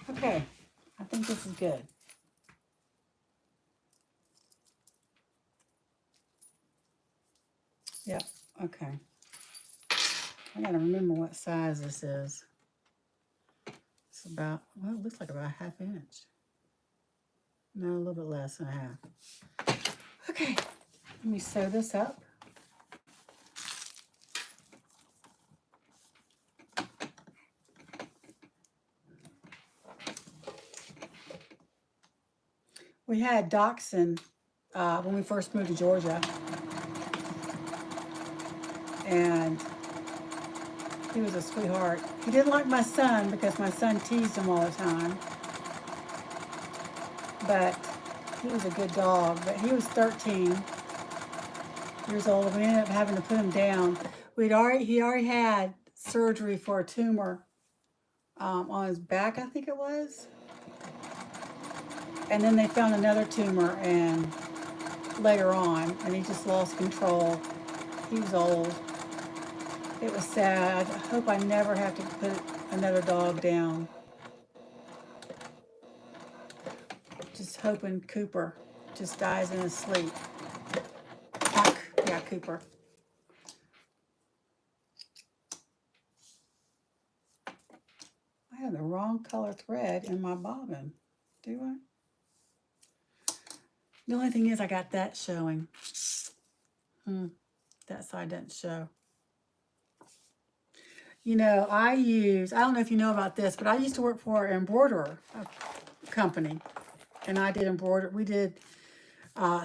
Okay, I think this is good. Yep, okay. I gotta remember what size this is. It's about, well, it looks like about a 1/2 inch. No, a little bit less than a half. Okay, let me sew this up. We had dachshund when we first moved to Georgia, and he was a sweetheart. He didn't like my son because my son teased him all the time, but he was a good dog. But he was 13 years old, and we ended up having to put him down. He already had surgery for a tumor on his back, I think it was. And then they found another tumor and later on, and he just lost control. He was old. It was sad. I hope I never have to put another dog down. Just hoping Cooper just dies in his sleep. Yeah, Cooper. I have the wrong color thread in my bobbin. Do I? The only thing is I got that showing. That side doesn't show. You know, I don't know if you know about this, but I used to work for an embroiderer company. And I did embroider. We did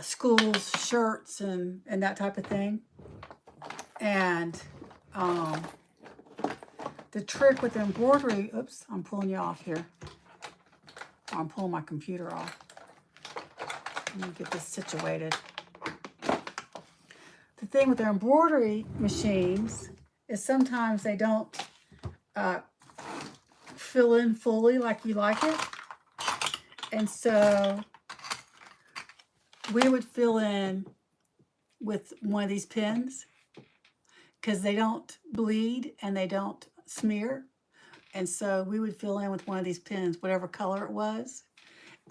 schools, shirts, and that type of thing. And the trick with embroidery, oops, I'm pulling you off here. I'm pulling my computer off. Let me get this situated. The thing with the embroidery machines is sometimes they don't fill in fully like you like it. And so we would fill in with one of these pins because they don't bleed and they don't smear. And so we would fill in with one of these pins, whatever color it was.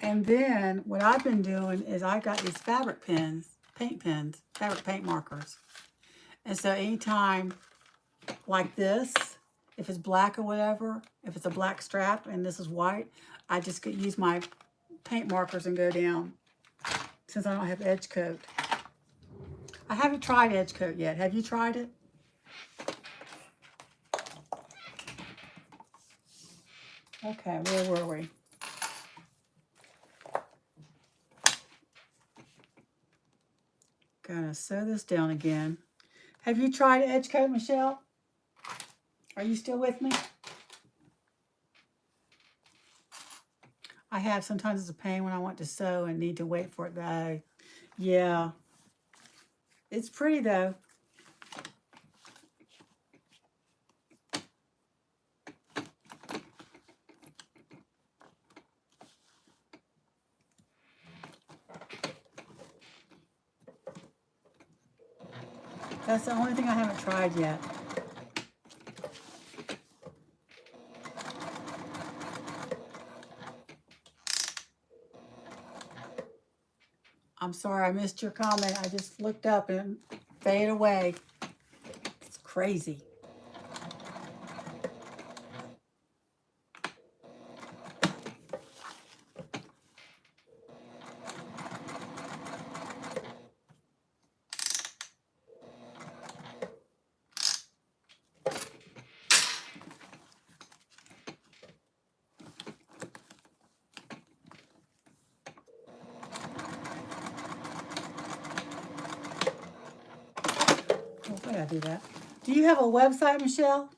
And then what I've been doing is I got these fabric pins, paint pins, fabric paint markers. And so anytime like this, if it's black or whatever, if it's a black strap and this is white, I just could use my paint markers and go down since I don't have edge coat. I haven't tried edge coat yet. Have you tried it? Okay, where were we? Gonna sew this down again. Have you tried edge coat, Michelle? Are you still with me? I have. Sometimes it's a pain when I want to sew and need to wait for it to, yeah. It's pretty though. That's the only thing I haven't tried yet. I'm sorry I missed your comment. I just looked up and faded away. It's crazy. Why did I do that? Do you have a website, Michelle?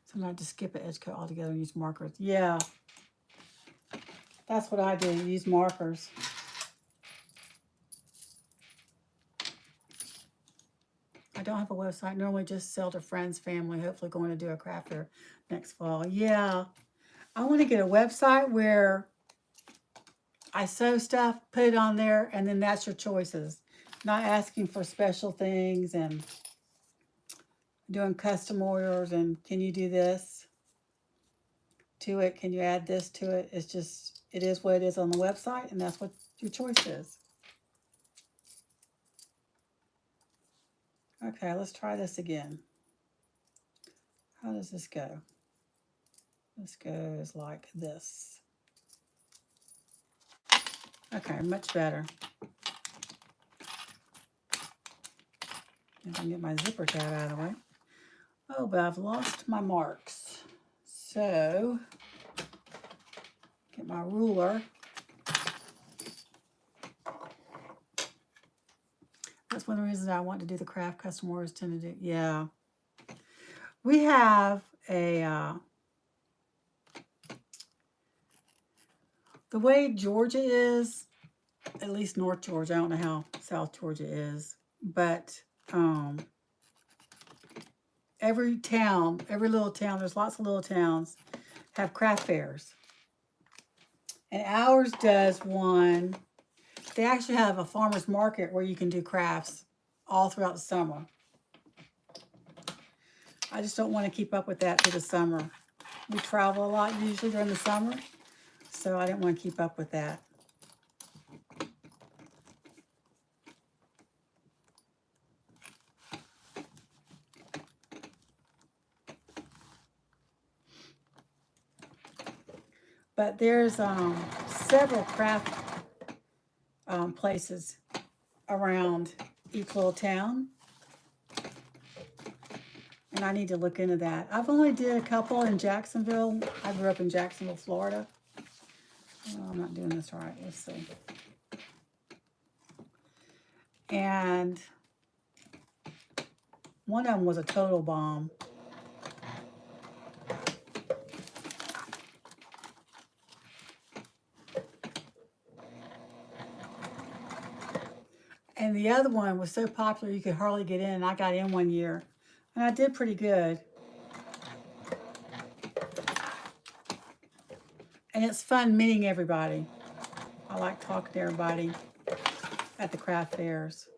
Sometimes just skip an edge coat altogether and use markers. Yeah, that's what I do. Use markers. I don't have a website. Normally just sell to friends, family, hopefully going to do a craft fair next fall. Yeah, I want to get a website where I sew stuff, put it on there, and then that's your choices. Not asking for special things and doing custom orders and can you do this? to it? Can you add this to it? It's just, it is what it is on the website, and that's what your choice is. Okay, let's try this again. How does this go? This goes like this. Okay, much better. If I can get my zipper tab out of the way. Oh, but I've lost my marks. So, get my ruler. That's one of the reasons I want to do the craft custom orders tend to do. Yeah. We have a, the way Georgia is, at least North Georgia, I don't know how South Georgia is, but every town, every little town, there's lots of little towns, have craft fairs. And ours does one. They actually have a farmer's market where you can do crafts all throughout the summer. I just don't want to keep up with that through the summer. We travel a lot usually during the summer, so I didn't want to keep up with that. But there's several craft places around each little town. And I need to look into that. I've only did a couple in Jacksonville. I grew up in Jacksonville, Florida. Oh, I'm not doing this right. Let's see. And one of them was a total bomb. And the other one was so popular you could hardly get in. And I got in one year. And I did pretty good. And it's fun meeting everybody. I like talking to everybody at the craft fairs.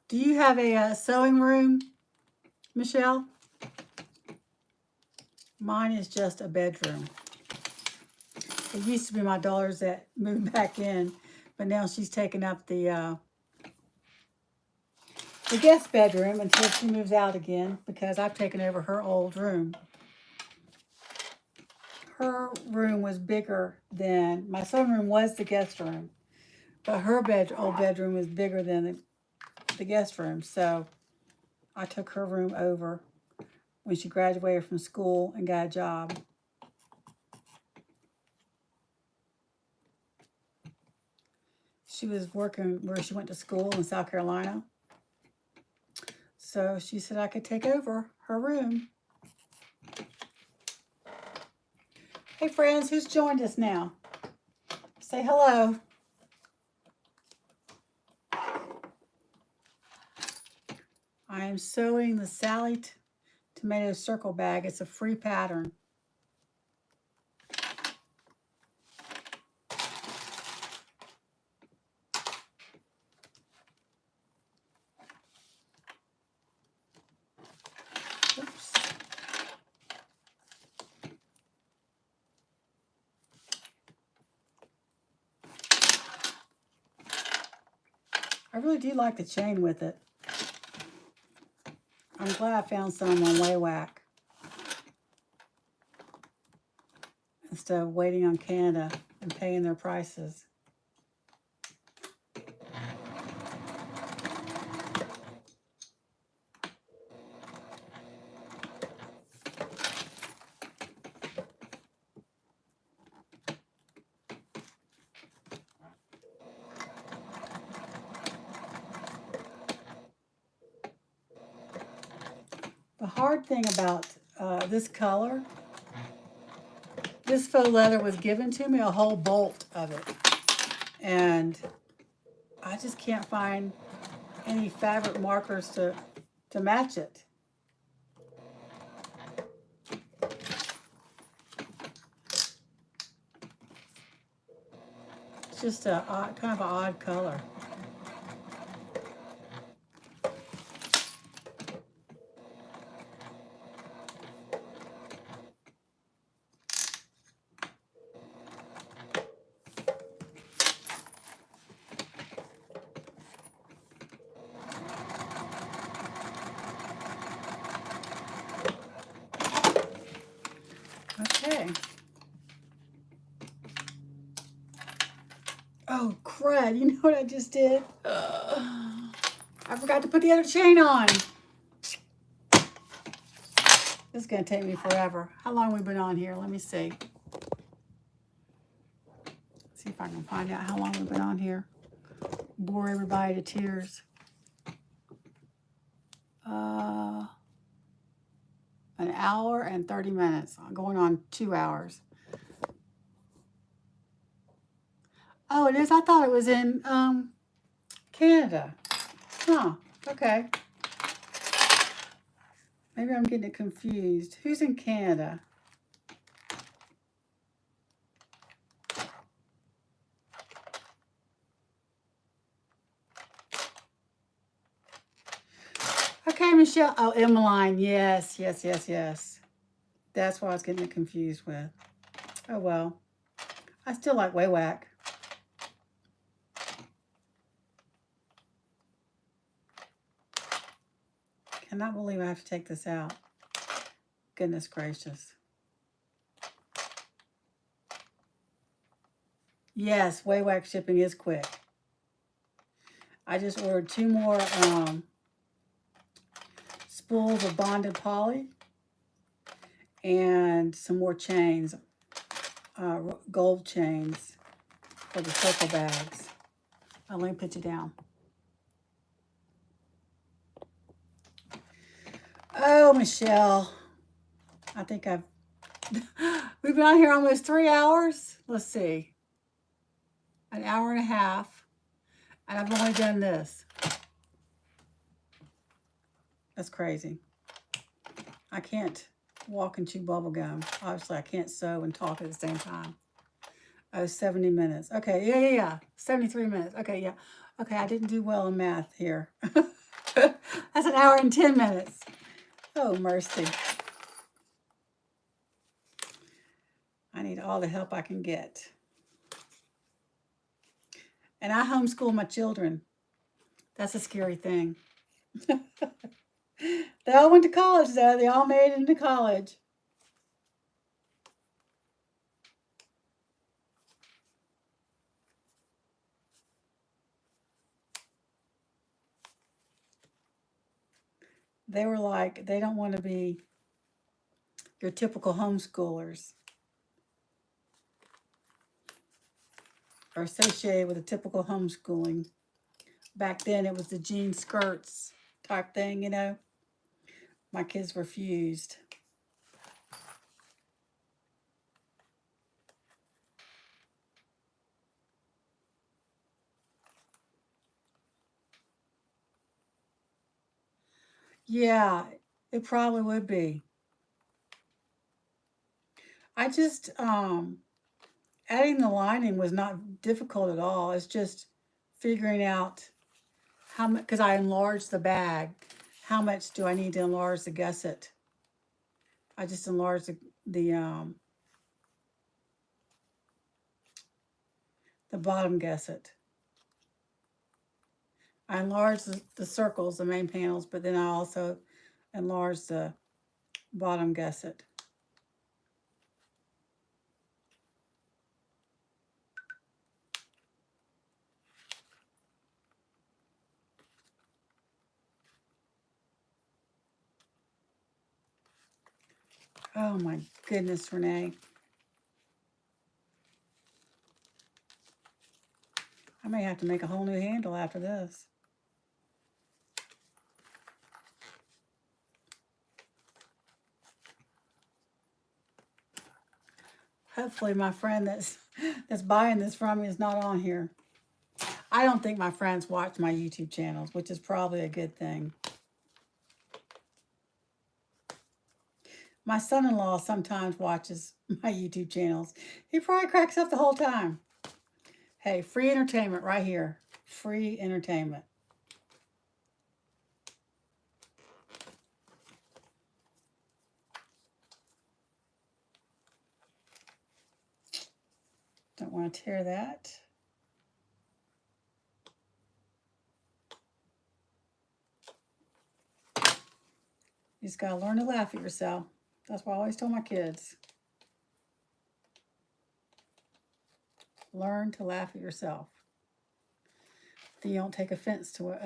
Do you have a sewing room, Michelle? Mine is just a bedroom. It used to be my daughter's that moved back in, but now she's taken up the guest bedroom until she moves out again because I've taken over her old room. Her room was bigger than, my sewing room was the guest room, but her old bedroom was bigger than the guest room, so I took her room over when she graduated from school and got a job. She was working where she went to school in South Carolina, so she said I could take over her room. Hey friends, who's joined us now? Say hello. I am sewing the Sallie Tomato Circle bag. It's a free pattern. Oops. I really do like the chain with it. I'm glad I found some on Waywack instead of waiting on Canada and paying their prices. The hard thing about this color, this faux leather was given to me, a whole bolt of it. And I just can't find any fabric markers to match it. It's just a kind of an odd color. Okay. Oh, crud. You know what I just did? I forgot to put the other chain on. This is going to take me forever. How long have we been on here? Let me see. See if I can find out how long we've been on here. Bore everybody to tears. An hour and 30 minutes. I'm going on 2 hours. Oh, it is? I thought it was in Canada. Huh. Okay. Maybe I'm getting it confused. Who's in Canada? Okay, Michelle. Oh, Emmeline. Yes, yes, yes, yes. That's what I was getting it confused with. Oh, well. I still like Waywack. Cannot believe I have to take this out. Goodness gracious. Yes, Waywack shipping is quick. I just ordered 2 more spools of bonded poly and some more chains, gold chains for the circle bags. Let me put you down. Oh, Michelle, I think we've been on here almost 3 hours. Let's see, an hour and a half, and I've only done this. That's crazy. I can't walk and chew bubble gum. Obviously, I can't sew and talk at the same time. Oh, 70 minutes. Okay, yeah. 73 minutes. Okay, yeah. Okay, I didn't do well in math here. That's an hour and 10 minutes. Oh, mercy. I need all the help I can get. And I homeschool my children. That's a scary thing. They all went to college, though. They all made it into college. They were like, they don't want to be your typical homeschoolers or associated with a typical homeschooling. Back then, it was the jean skirts type thing, you know. My kids refused. Yeah, it probably would be. I just, adding the lining was not difficult at all. It's just figuring out how much, because I enlarged the bag. How much do I need to enlarge the gusset? I just enlarged the bottom gusset. I enlarged the circles, the main panels, but then I also enlarged the bottom gusset. Oh my goodness, Renee. I may have to make a whole new handle after this. Hopefully my friend that's buying this from me is not on here. I don't think my friends watch my YouTube channels, which is probably a good thing. My son-in-law sometimes watches my YouTube channels. He probably cracks up the whole time. Hey, free entertainment right here. Free entertainment. Don't want to tear that. You just got to learn to laugh at yourself. That's what I always tell my kids. Learn to laugh at yourself. Then you don't take offense to what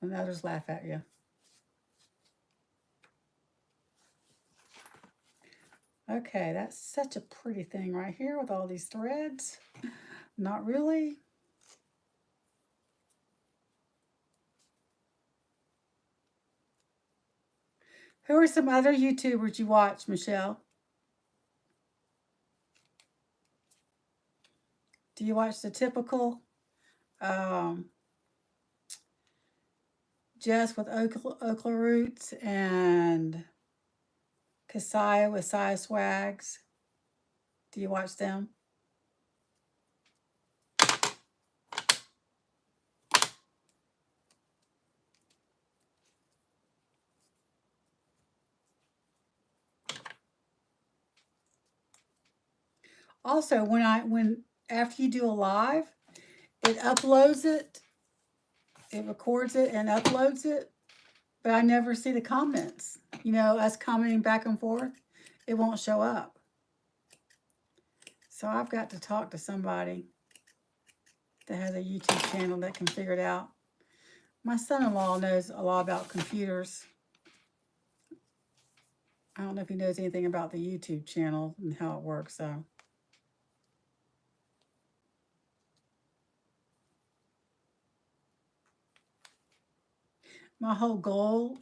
when others laugh at you. Okay, that's such a pretty thing right here with all these threads. Not really. Who are some other YouTubers you watch, Michelle? Do you watch the typical Jess with Okla Roots and Kasaya with Saya Swags? Do you watch them? Also, when after you do a live, it uploads it, it records it and uploads it, but I never see the comments. You know, us commenting back and forth, it won't show up. So I've got to talk to somebody that has a YouTube channel that can figure it out. My son-in-law knows a lot about computers. I don't know if he knows anything about the YouTube channel and how it works, so. My whole goal,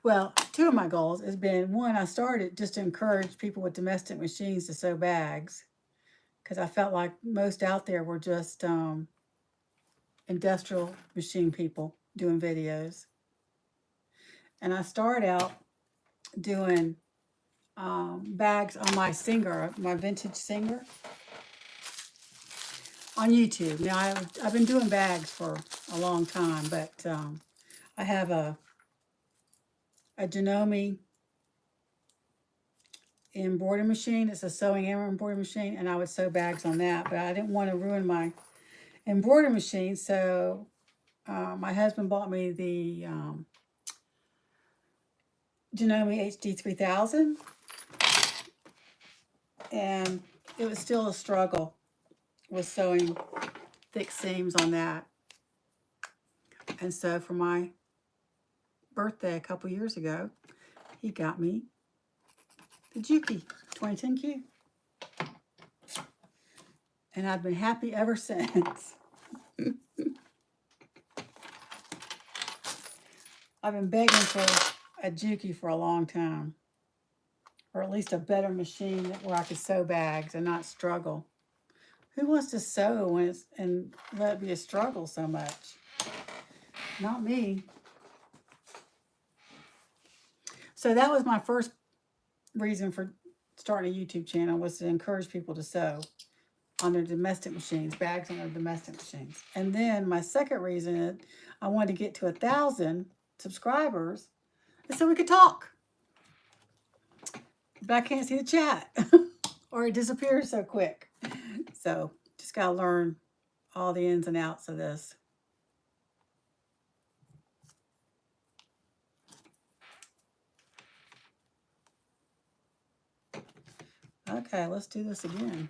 well, two of my goals has been, one, I started just to encourage people with domestic machines to sew bags, because I felt like most out there were just industrial machine people doing videos. And I started out doing bags on my Singer, my vintage Singer, on YouTube. Now, I've been doing bags for a long time, but I have a Janome embroidery machine. It's a sewing and embroidery machine, and I would sew bags on that, but I didn't want to ruin my embroidery machine, so my husband bought me the Janome HD 3000, and it was still a struggle with sewing thick seams on that. And so for my birthday a couple years ago, he got me the Juki 2010Q. And I've been happy ever since. I've been begging for a Juki for a long time, or at least a better machine where I could sew bags and not struggle. Who wants to sew when and let it be a struggle so much? Not me. So that was my first reason for starting a YouTube channel, was to encourage people to sew on their domestic machines, bags on their domestic machines. And then my second reason is I wanted to get to 1,000 subscribers so we could talk. But I can't see the chat or it disappears so quick. So just got to learn all the ins and outs of this. Okay, let's do this again.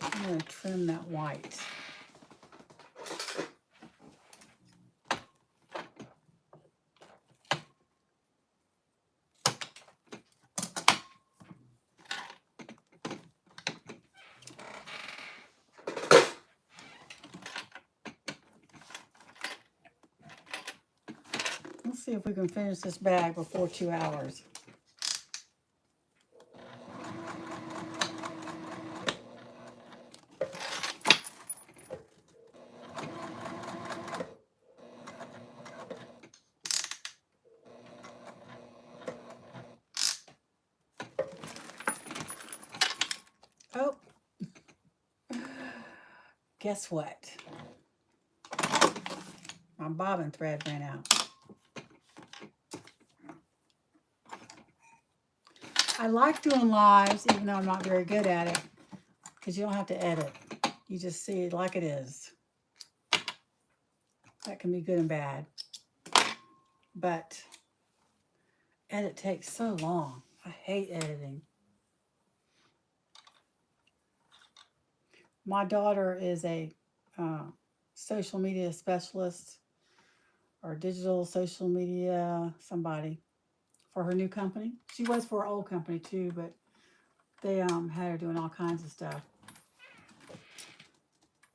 I'm going to trim that white. Let's see if we can finish this bag before 2 hours. guess what? My bobbin thread ran out. I like doing lives, even though I'm not very good at it, because you don't have to edit. You just see it like it is. That can be good and bad. But edit takes so long. I hate editing. My daughter is a social media specialist or digital social media somebody for her new company. She was for her old company too, but they had her doing all kinds of stuff.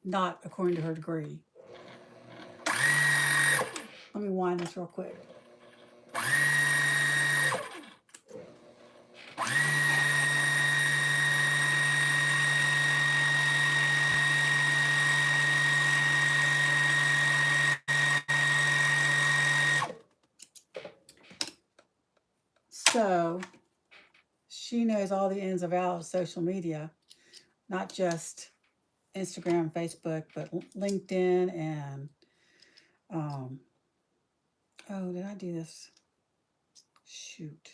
Not according to her degree. Let me wind this real quick. So she knows all the ins and outs of social media, not just Instagram, Facebook, but LinkedIn and oh, did I do this? Shoot.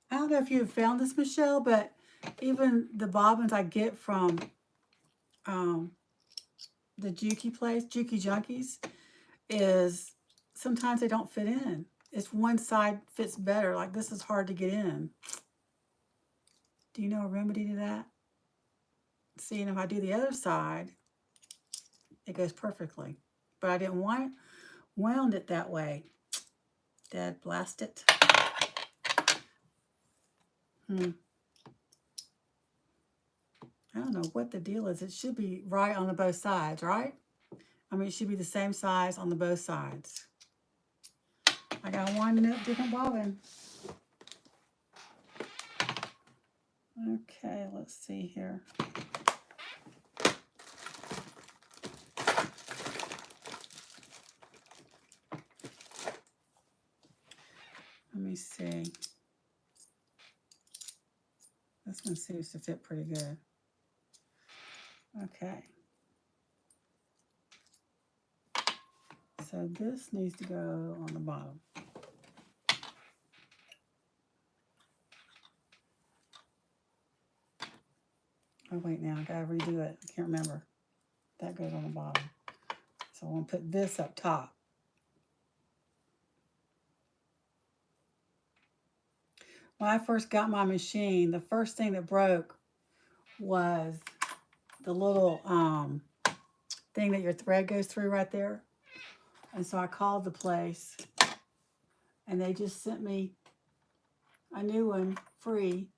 I don't know if you have found this, Michelle, but even the bobbins I get from the Juki place, Juki Junkies, is sometimes they don't fit in. It's one side fits better. Like this is hard to get in. Do you know a remedy to that? See, and if I do the other side, it goes perfectly. But I didn't wound it that way. Dead blast it. I don't know what the deal is. It should be right on the both sides, right? I mean, it should be the same size on the both sides. I got one different bobbin. Okay, let's see here. Let me see. This one seems to fit pretty good. Okay. So this needs to go on the bottom. Oh, wait, now I gotta redo it. I can't remember. That goes on the bottom. So I'm gonna put this up top. When I first got my machine, the first thing that broke was the little thing that your thread goes through right there. And so I called the place and they just sent me a new one free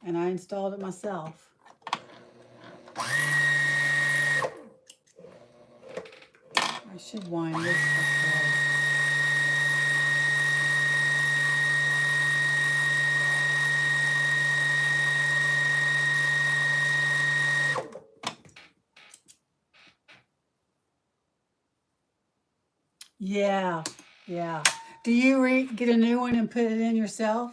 and I installed it myself. I should wind this up. Yeah, yeah. Do you get a new one and put it in yourself?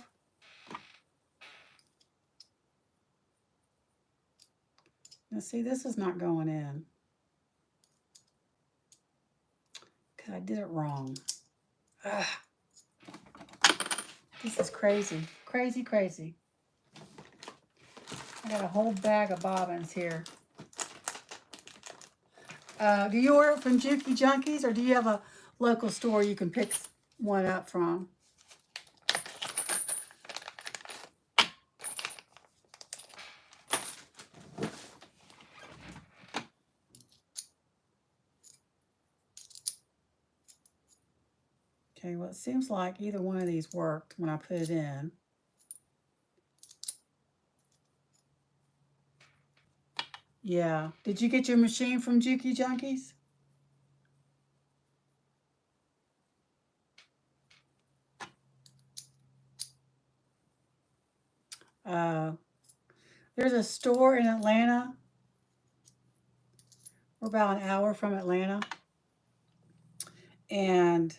Now see, this is not going in. Because I did it wrong. Ugh. This is crazy. Crazy, crazy. I got a whole bag of bobbins here. Do you order from Juki Junkies or do you have a local store you can pick one up from? Okay, well, it seems like either one of these worked when I put it in. Yeah. Did you get your machine from Juki Junkies? There's a store in Atlanta. We're about an hour from Atlanta. And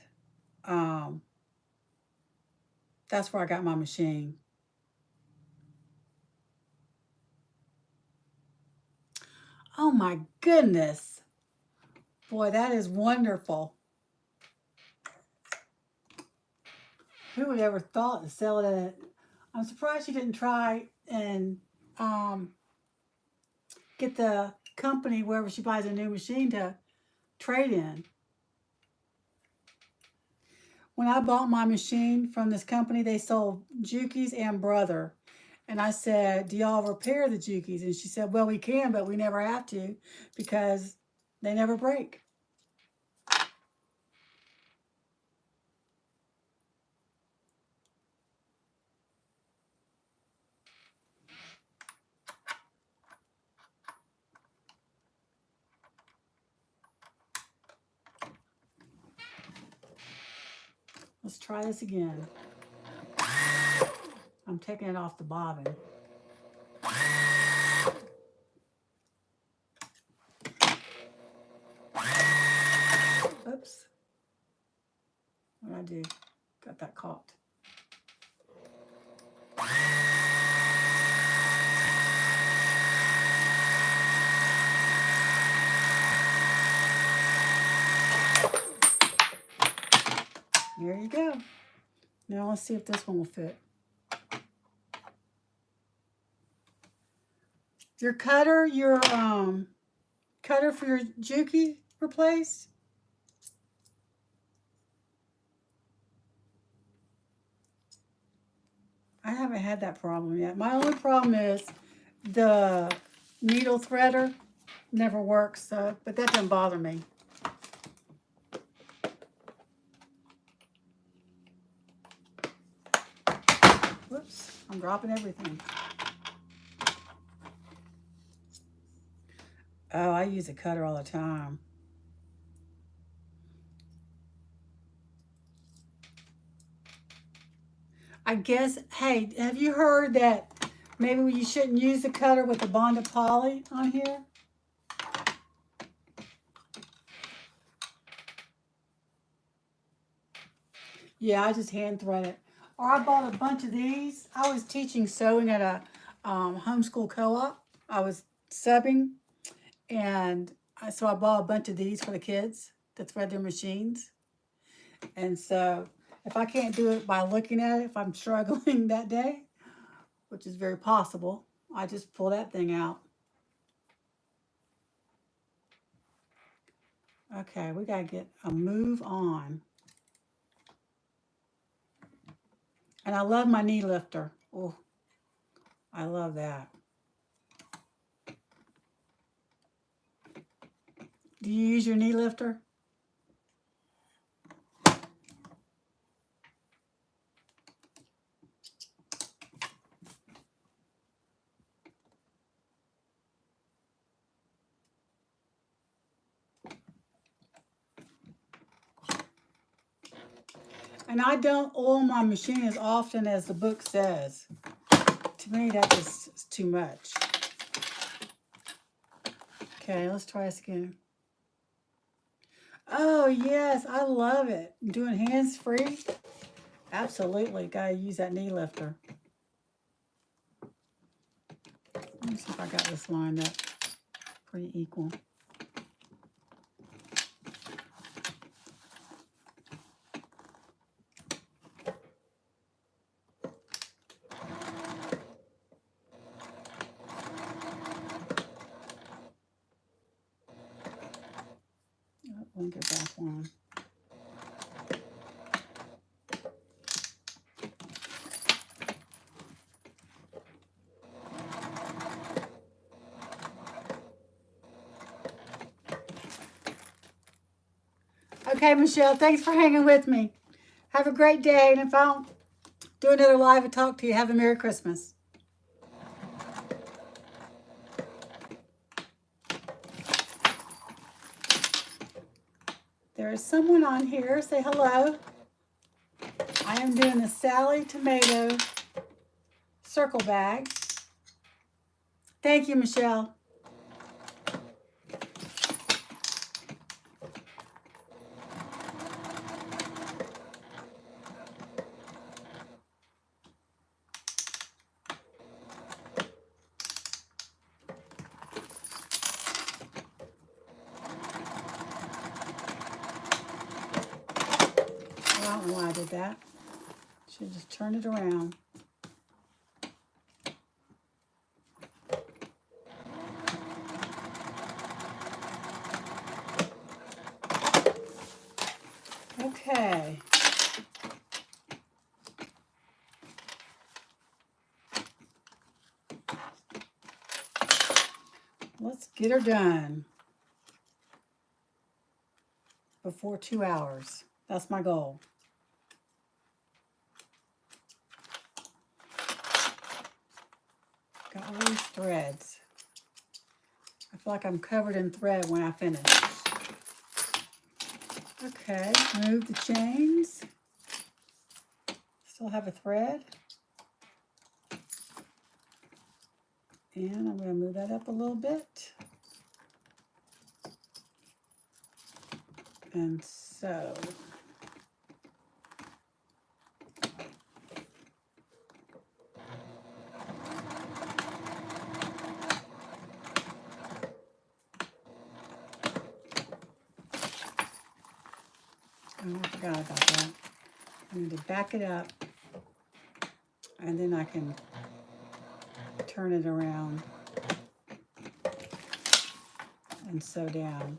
that's where I got my machine. Oh my goodness. Boy, that is wonderful. Who would ever thought to sell it at, I'm surprised you didn't try and get the company, wherever she buys a new machine, to trade in. When I bought my machine from this company, they sold Jukies and Brother. And I said, do y'all repair the Jukies? And she said, well, we can, but we never have to because they never break. Let's try this again. I'm taking it off the bobbin. Oops. What did I do? Got that caught. There you go. Now let's see if this one will fit. Your cutter for your Juki replaced? I haven't had that problem yet. My only problem is the needle threader never works, but that doesn't bother me. Whoops, I'm dropping everything. Oh, I use a cutter all the time. I guess, hey, have you heard that maybe you shouldn't use the cutter with the bond of poly on here? Yeah, I just hand thread it. Or I bought a bunch of these. I was teaching sewing at a homeschool co-op. I was subbing, and so I bought a bunch of these for the kids to thread their machines. And so if I can't do it by looking at it, if I'm struggling that day, which is very possible, I just pull that thing out. Okay, we got to get a move on. And I love my knee lifter. Oh, I love that. Do you use your knee lifter? And I don't oil my machine as often as the book says. To me, that just is too much. Okay, let's try this again. Oh, yes, I love it. Doing hands-free? Absolutely, gotta use that knee lifter. Let me see if I got this lined up pretty equal. Let me get back one. Okay, Michelle, thanks for hanging with me. Have a great day, and if I don't do another live and talk to you, have a Merry Christmas. There is someone on here. Say hello. I am doing the Sallie Tomato Circle bag. Thank you, Michelle. did that. Should just turn it around. Okay. Let's get her done before 2 hours. That's my goal. Got all these threads. I feel like I'm covered in thread when I finish. Okay, move the chains. Still have a thread. And I'm going to move that up a little bit. And so. Oh, I forgot about that. I need to back it up. And then I can turn it around and sew down.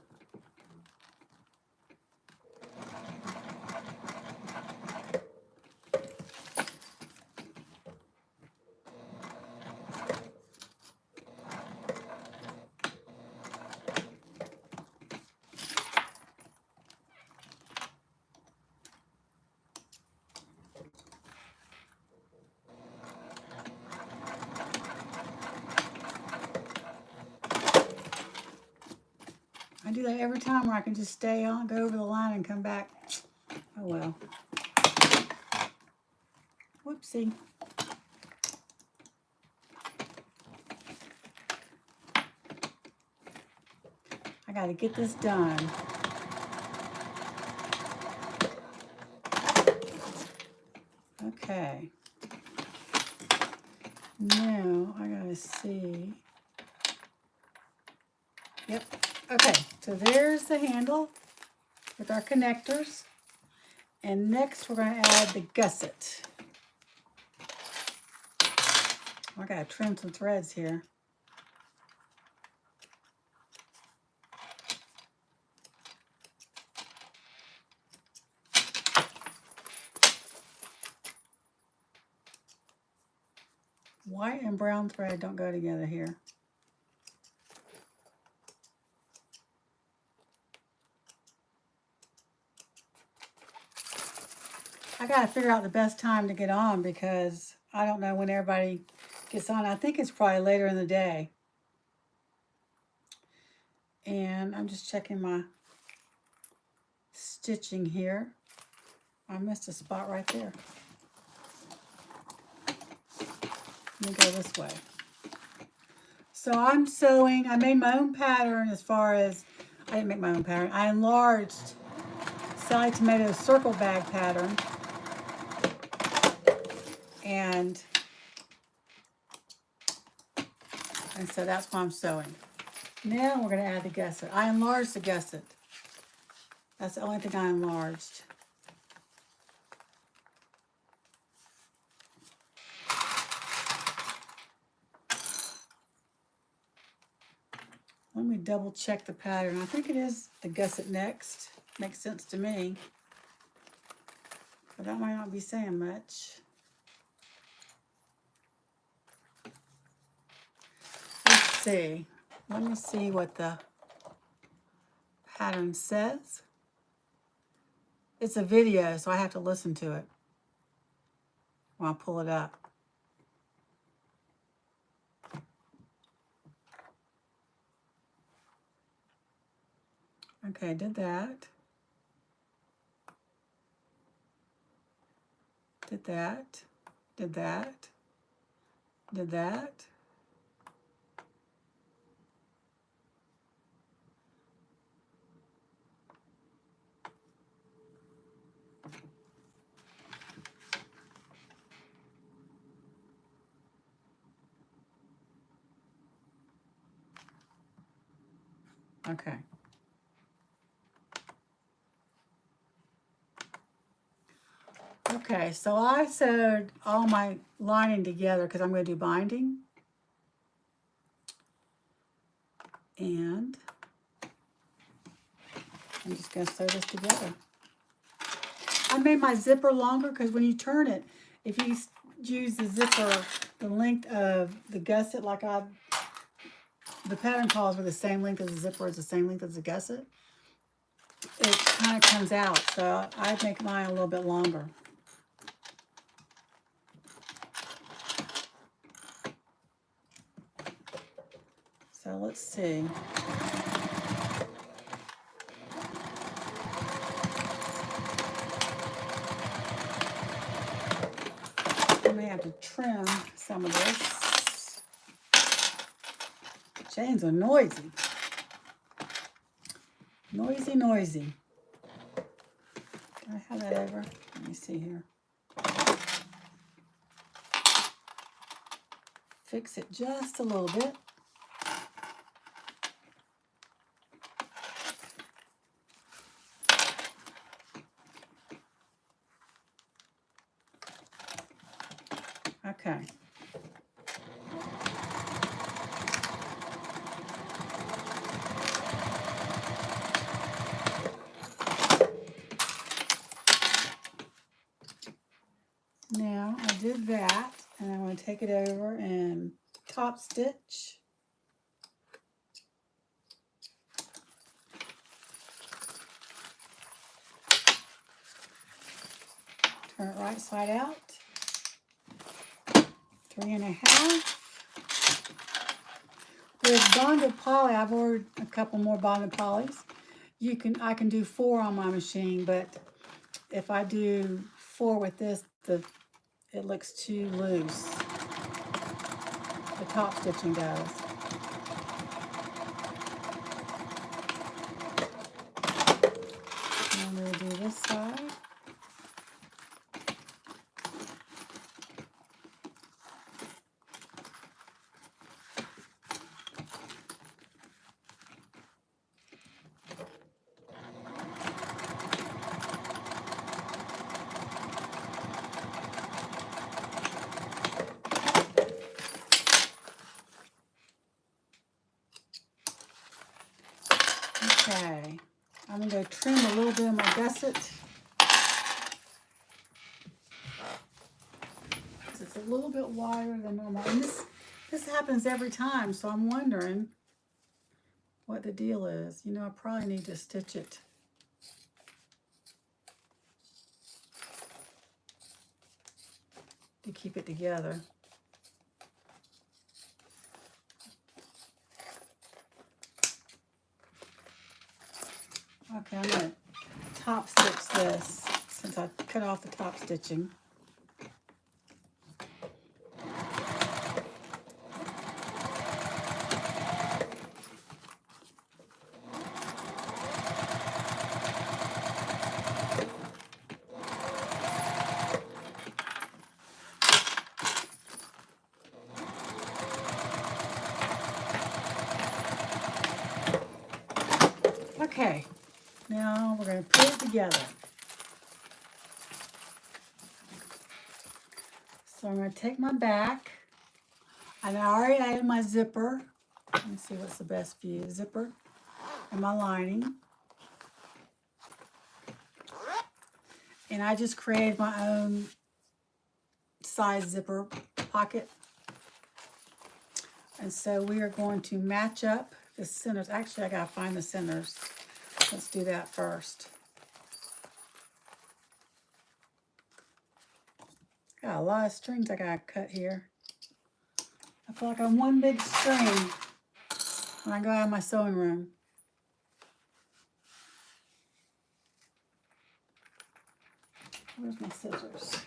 I do that every time where I can just stay on, go over the line and come back. Oh well. Whoopsie. I got to get this done. Okay. Now I got to see. Yep. Okay, so there's the handle with our connectors. And next we're going to add the gusset. I got to trim some threads here. White and brown thread don't go together here. I got to figure out the best time to get on because I don't know when everybody gets on. I think it's probably later in the day. And I'm just checking my stitching here. I missed a spot right there. Let me go this way. So I'm sewing. I made my own pattern as far as, I didn't make my own pattern. I enlarged Sallie Tomato's circle bag pattern. And so that's why I'm sewing. Now we're going to add the gusset. I enlarged the gusset. That's the only thing I enlarged. Let me double check the pattern. I think it is the gusset next. Makes sense to me. But that might not be saying much. Let's see. Let me see what the pattern says. It's a video, so I have to listen to it when I pull it up. Okay, did that. Did that. Did that. Did that. Okay. Okay, so I sewed all my lining together because I'm going to do binding. And I'm just going to sew this together. I made my zipper longer because when you turn it, if you use the zipper the length of the gusset, like the pattern calls for the same length as the zipper is the same length as the gusset, it kind of comes out. So I make mine a little bit longer. So let's see. I may have to trim some of this. Chains are noisy. Noisy, noisy. Can I have that over? Let me see here. Fix it just a little bit. Okay. Now I did that, and I'm going to take it over and top stitch. Turn it right side out. 3.5. With bonded poly, I've ordered a couple more bonded polys. I can do 4 on my machine, but if I do 4 with this, it looks too loose. The top stitching does. And I'm going to do this side. Okay, I'm going to trim a little bit of my gusset. It's a little bit wider than normal. And this happens every time, so I'm wondering what the deal is. You know, I probably need to stitch it. To keep it together. Okay, I'm going to top stitch this since I cut off the top stitching. Okay, now we're going to put it together. So I'm going to take my back, and I already added my zipper. Let me see what's the best view. Zipper and my lining. And I just created my own size zipper pocket. And so we are going to match up the centers. Actually, I got to find the centers. Let's do that first. Got a lot of strings I got to cut here. I feel like I'm one big string when I go out of my sewing room. Where's my scissors?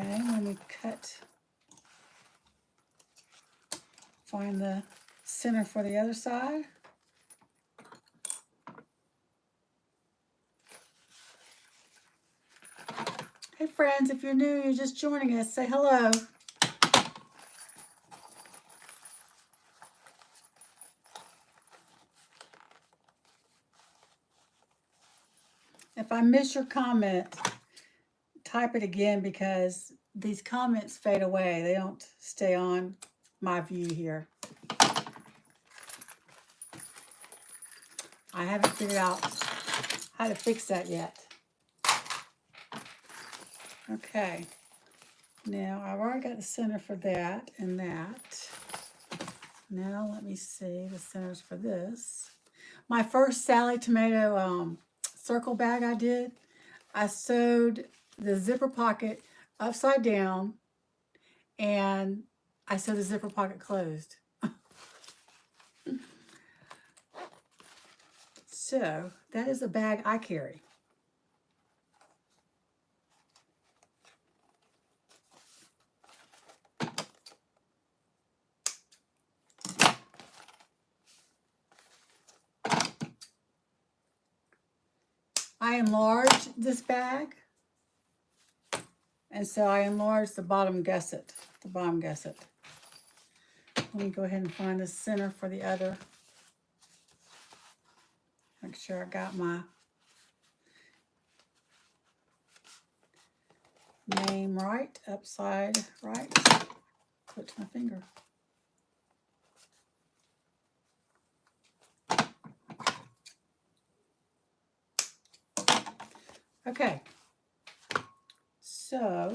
Okay, let me find the center for the other side. Hey friends, if you're new, you're just joining us, say hello. If I miss your comment, type it again because these comments fade away. They don't stay on my view here. I haven't figured out how to fix that yet. Okay. Now, I've already got the center for that and that. Now, let me see the centers for this. My first Sallie tomato circle bag I did, I sewed the zipper pocket upside down and I sewed the zipper pocket closed. So, that is a bag I carry. I enlarged this bag, and so I enlarged the bottom gusset, Let me go ahead and find the center for the other. Make sure I got my name right, upside right. Put my finger. Okay, so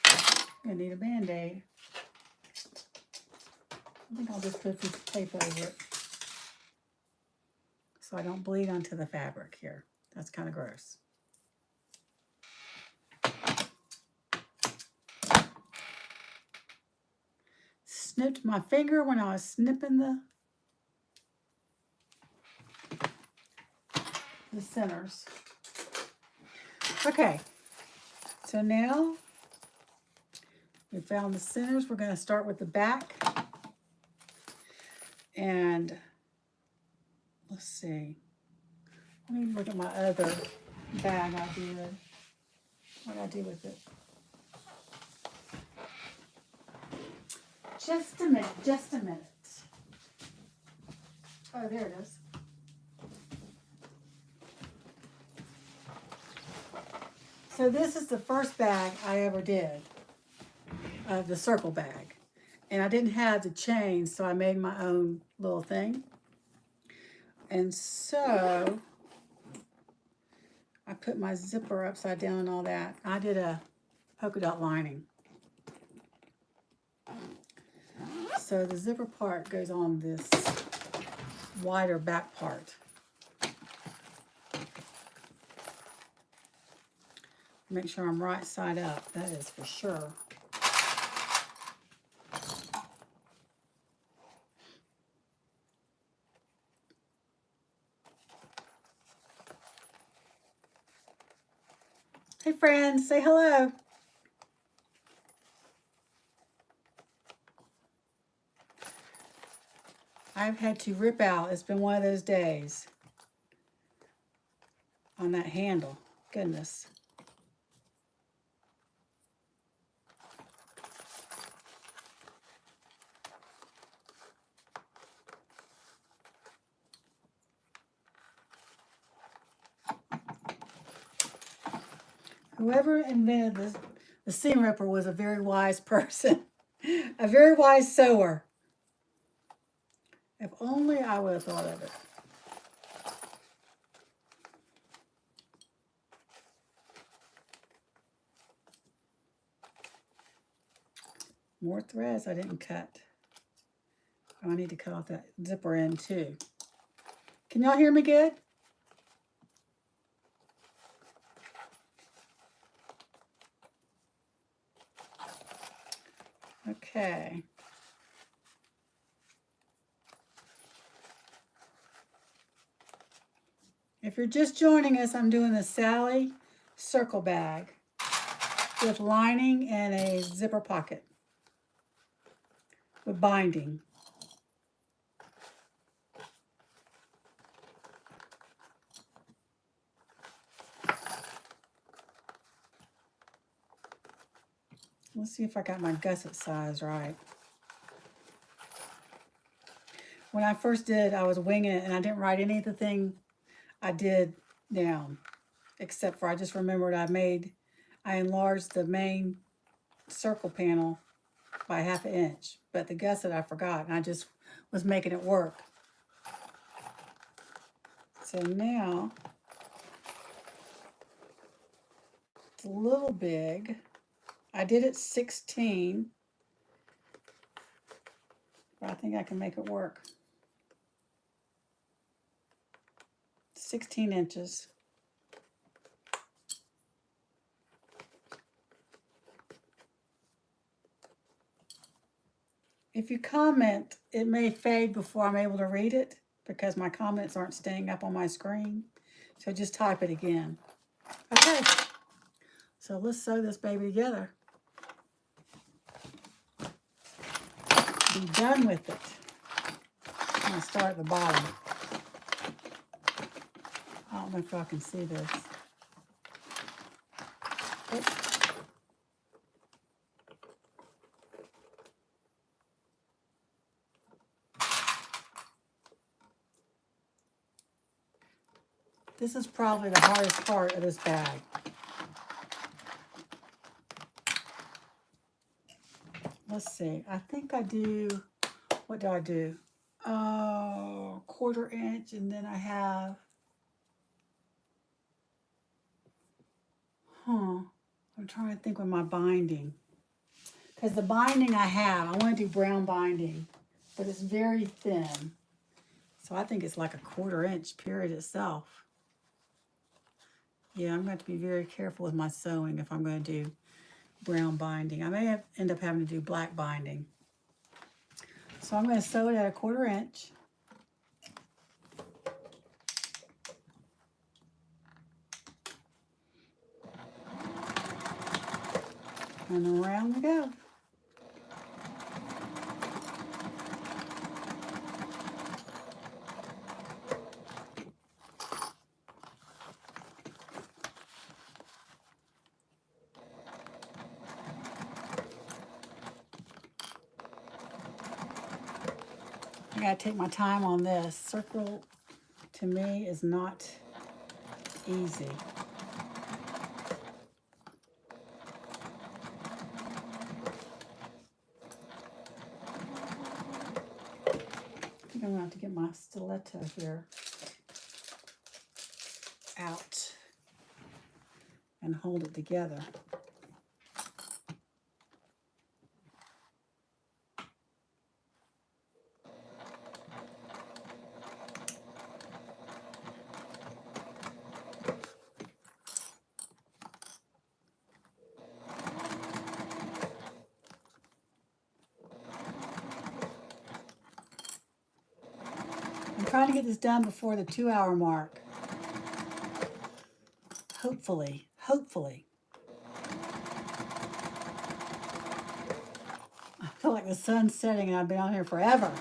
I'm gonna need a Band-Aid. I think I'll just put a piece of tape over it so I don't bleed onto the fabric here. That's kind of gross. Snipped my finger when I was snipping the centers. Okay, so now we found the centers. We're going to start with the back. And let's see. Let me look at my other bag I did. What did I do with it? Just a minute. Oh, there it is. So this is the first bag I ever did, the circle bag. And I didn't have the chain, so I made my own little thing. And so I put my zipper upside down and all that. I did a polka dot lining. So the zipper part goes on this wider back part. Make sure I'm right side up, that is for sure. Hey friends, say hello. I've had to rip out, it's been one of those days on that handle, goodness. Whoever invented the seam ripper was a very wise person, a very wise sewer. If only I would have thought of it. More threads I didn't cut. Oh, I need to cut off that zipper end too. Can y'all hear me good? Okay. If you're just joining us, I'm doing the Sallie Circle bag with lining and a zipper pocket with binding. Let's see if I got my gusset size right. When I first did, I was winging it and I didn't write any of the thing I did down. except for I just remembered I enlarged the main circle panel by 1/2 inch, but the gusset I forgot, and I just was making it work. So now it's a little big. I did it 16, but I think I can make it work. 16 inches. If you comment, it may fade before I'm able to read it because my comments aren't staying up on my screen. So just type it again. Okay, so let's sew this baby together. Be done with it. I'm going to start at the bottom. I don't know if y'all can see this. Oops. This is probably the hardest part of this bag. Let's see. I think I do, what do I do? 1/4 inch, and then I have, I'm trying to think with my binding. Because the binding I want to do brown binding, but it's very thin. So I think it's like a 1/4 inch period itself. Yeah, I'm going to be very careful with my sewing if I'm going to do brown binding. I may end up having to do black binding. So I'm going to sew it at a 1/4 inch. And around we go. I gotta take my time on this. Circle, to me, is not easy. I think I'm gonna have to get my stiletto here out and hold it together. I'm trying to get this done before the 2-hour mark. Hopefully. I feel like the sun's setting and I've been on here forever.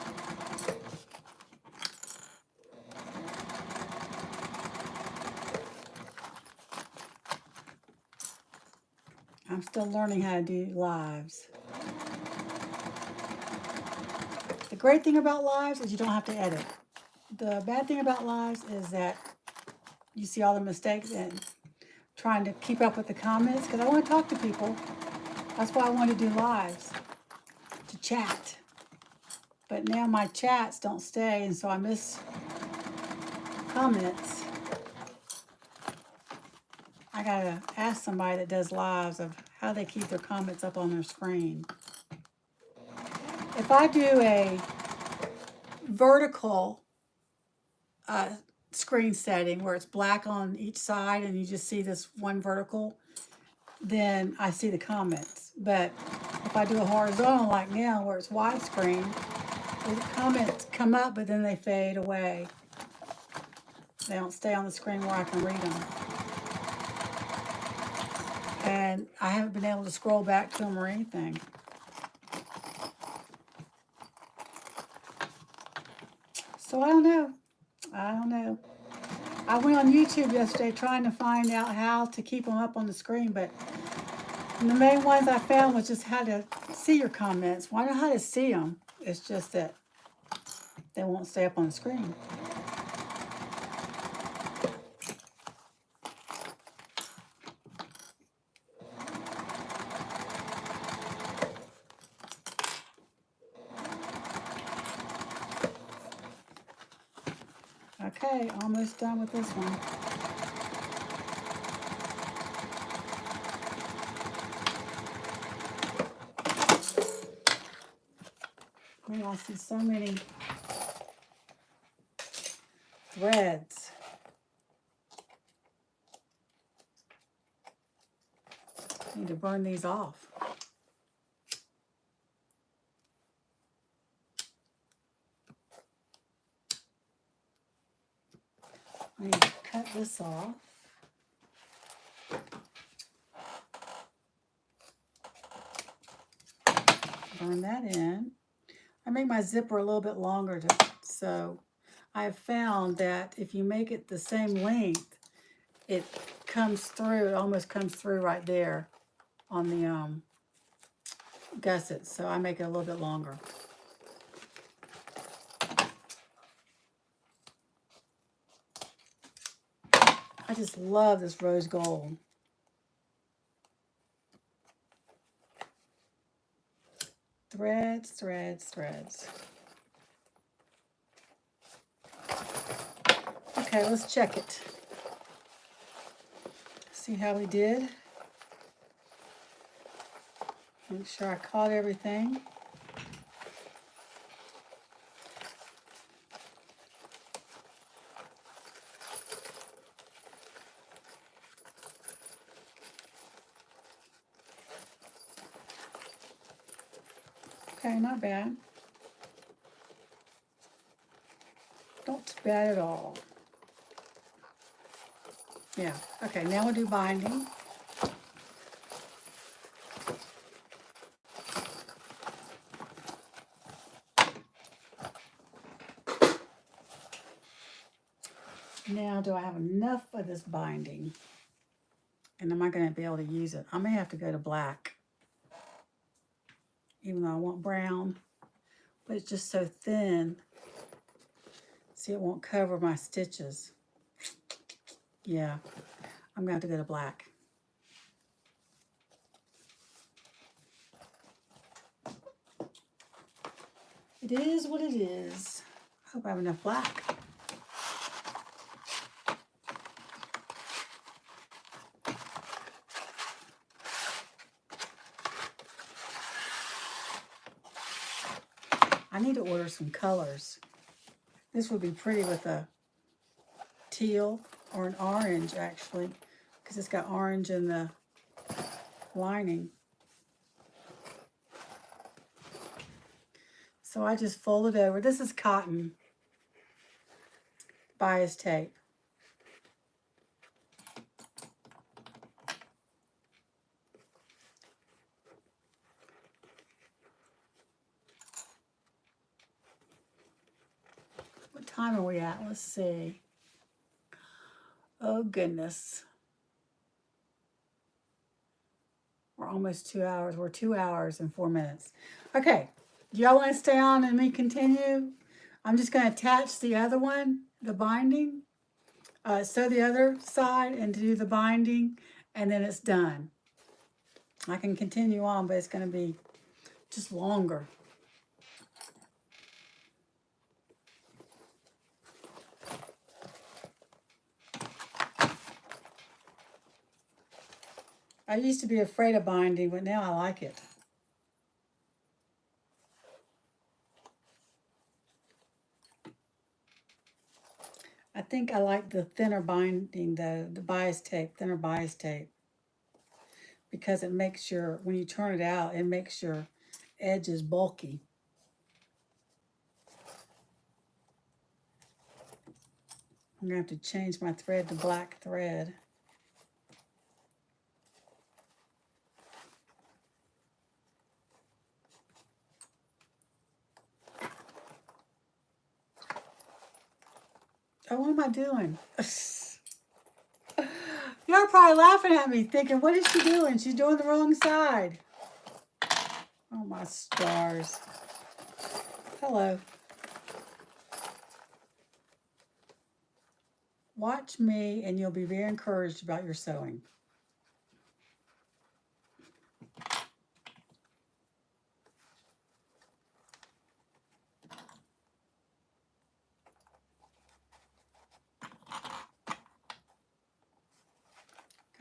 I'm still learning how to do lives. The great thing about lives is you don't have to edit. The bad thing about lives is that you see all the mistakes and trying to keep up with the comments because I want to talk to people. That's why I want to do lives, to chat. But now my chats don't stay, and so I miss comments. I gotta ask somebody that does lives of how they keep their comments up on their screen. If I do a vertical screen setting where it's black on each side and you just see this one vertical, then I see the comments. But if I do a horizontal like now where it's widescreen, the comments come up but then they fade away. They don't stay on the screen where I can read them. And I haven't been able to scroll back to them or anything. So I don't know. I went on YouTube yesterday trying to find out how to keep them up on the screen, but the main ones I found was just how to see your comments. Well, I know how to see them. It's just that they won't stay up on the screen. Okay, almost done with this one. Oh, I see so many threads. I need to burn these off. I need to cut this off. Burn that in. I make my zipper a little bit longer so I have found that if you make it the same length, it comes through, it almost comes through right there on the gusset. So I make it a little bit longer. I just love this rose gold. Threads, threads, threads. Okay, let's check it. See how we did. Make sure I caught everything. Okay, not bad. Not bad at all. Yeah, okay, now we'll do binding. Now, do I have enough of this binding? And am I going to be able to use it? I may have to go to black, even though I want brown, but it's just so thin. See, it won't cover my stitches. Yeah, I'm going to have to go to black. It is what it is. I hope I have enough black. I need to order some colors. This would be pretty with a teal or an orange, actually, because it's got orange in the lining. So I just fold it over. This is cotton bias tape. What time are we at? Let's see. Oh, goodness. We're almost 2 hours. We're 2 hours and 4 minutes. Okay. Do y'all want to stay on and me continue? I'm just going to attach the other one, the binding, sew the other side and do the binding, and then it's done. I can continue on, but it's going to be just longer. I used to be afraid of binding, but now I like it. I think I like the thinner binding, though, the bias tape, thinner bias tape, because it makes your, when you turn it out, it makes your edges bulky. I'm going to have to change my thread to black thread. Oh, what am I doing? You're probably laughing at me, thinking, what is she doing? She's doing the wrong side. Oh, my stars. Hello. Watch me, and you'll be very encouraged about your sewing.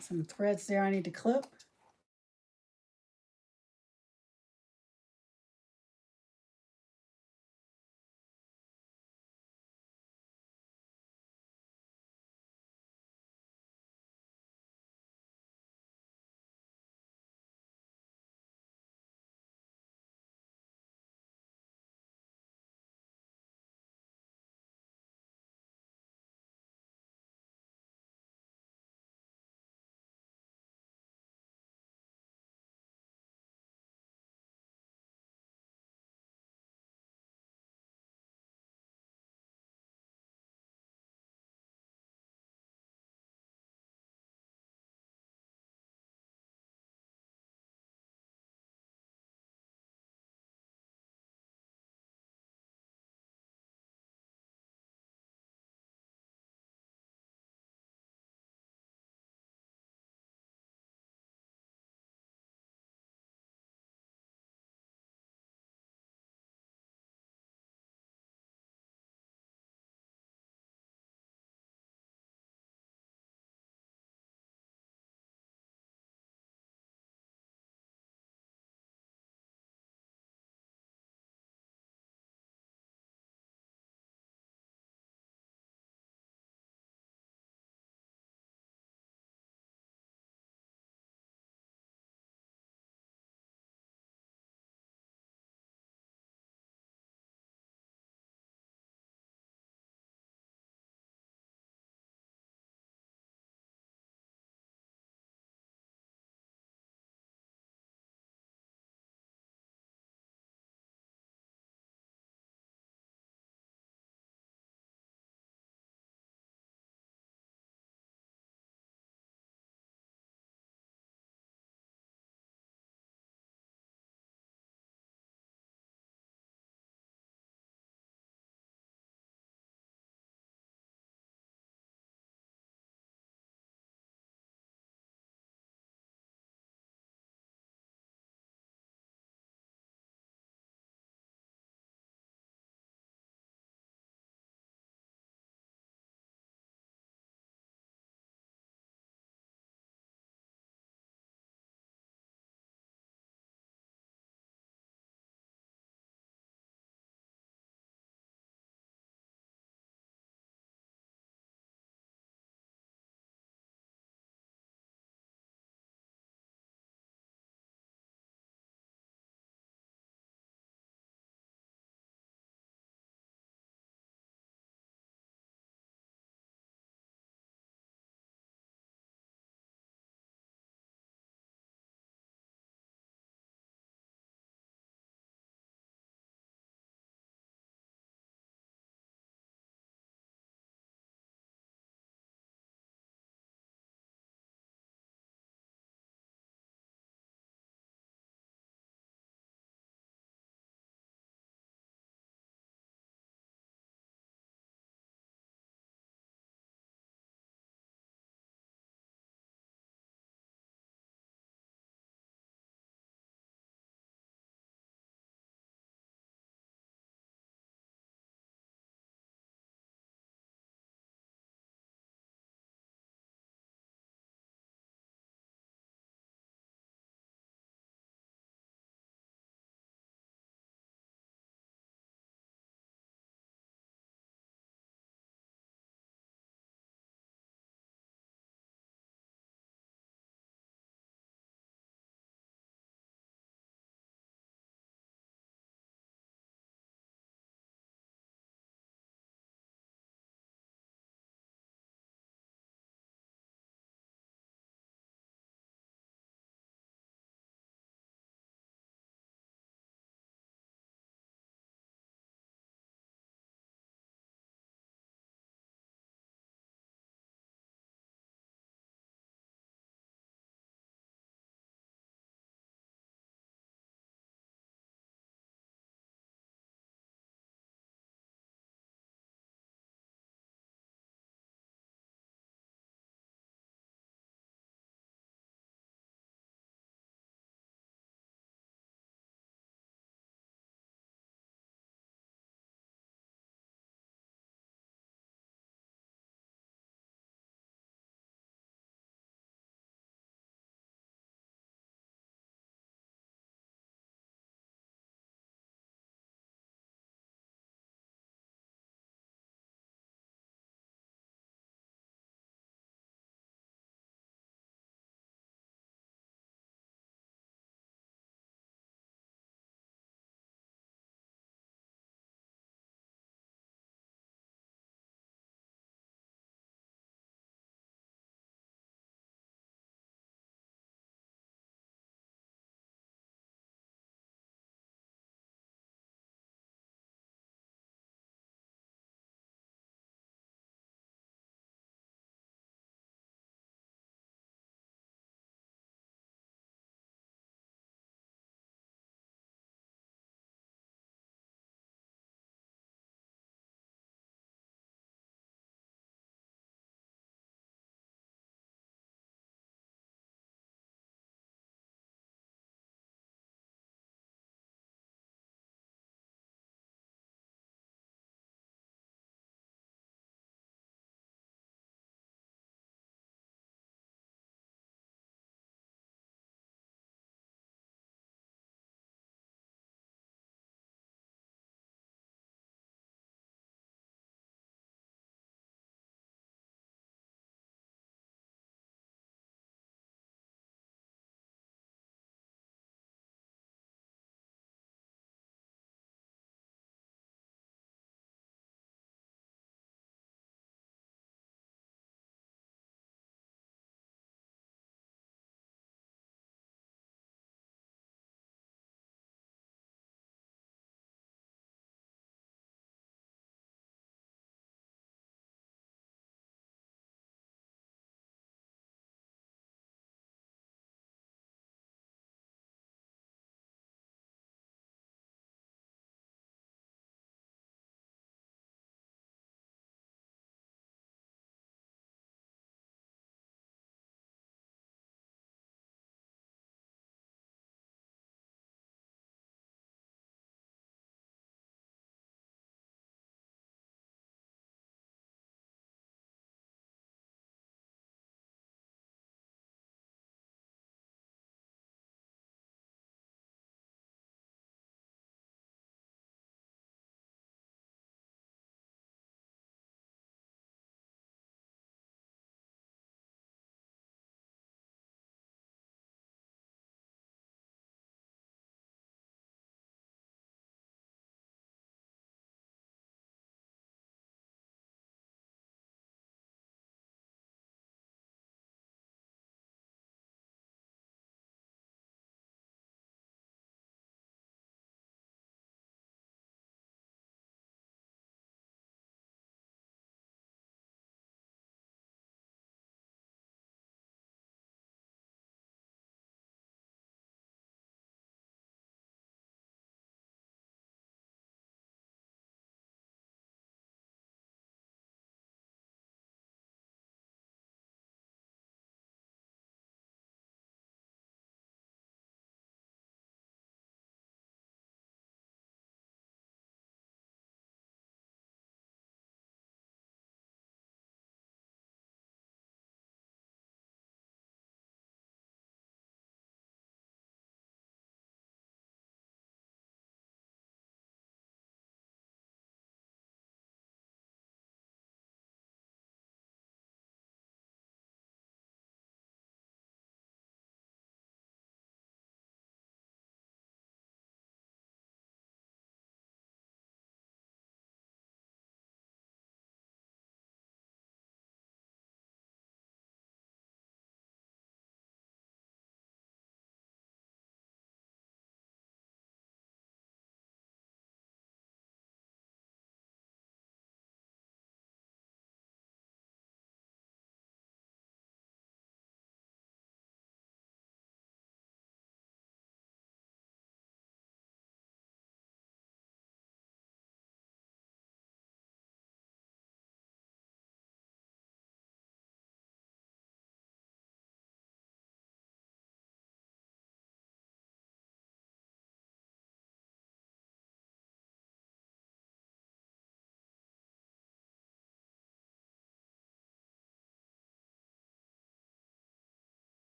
Got some threads there I need to clip.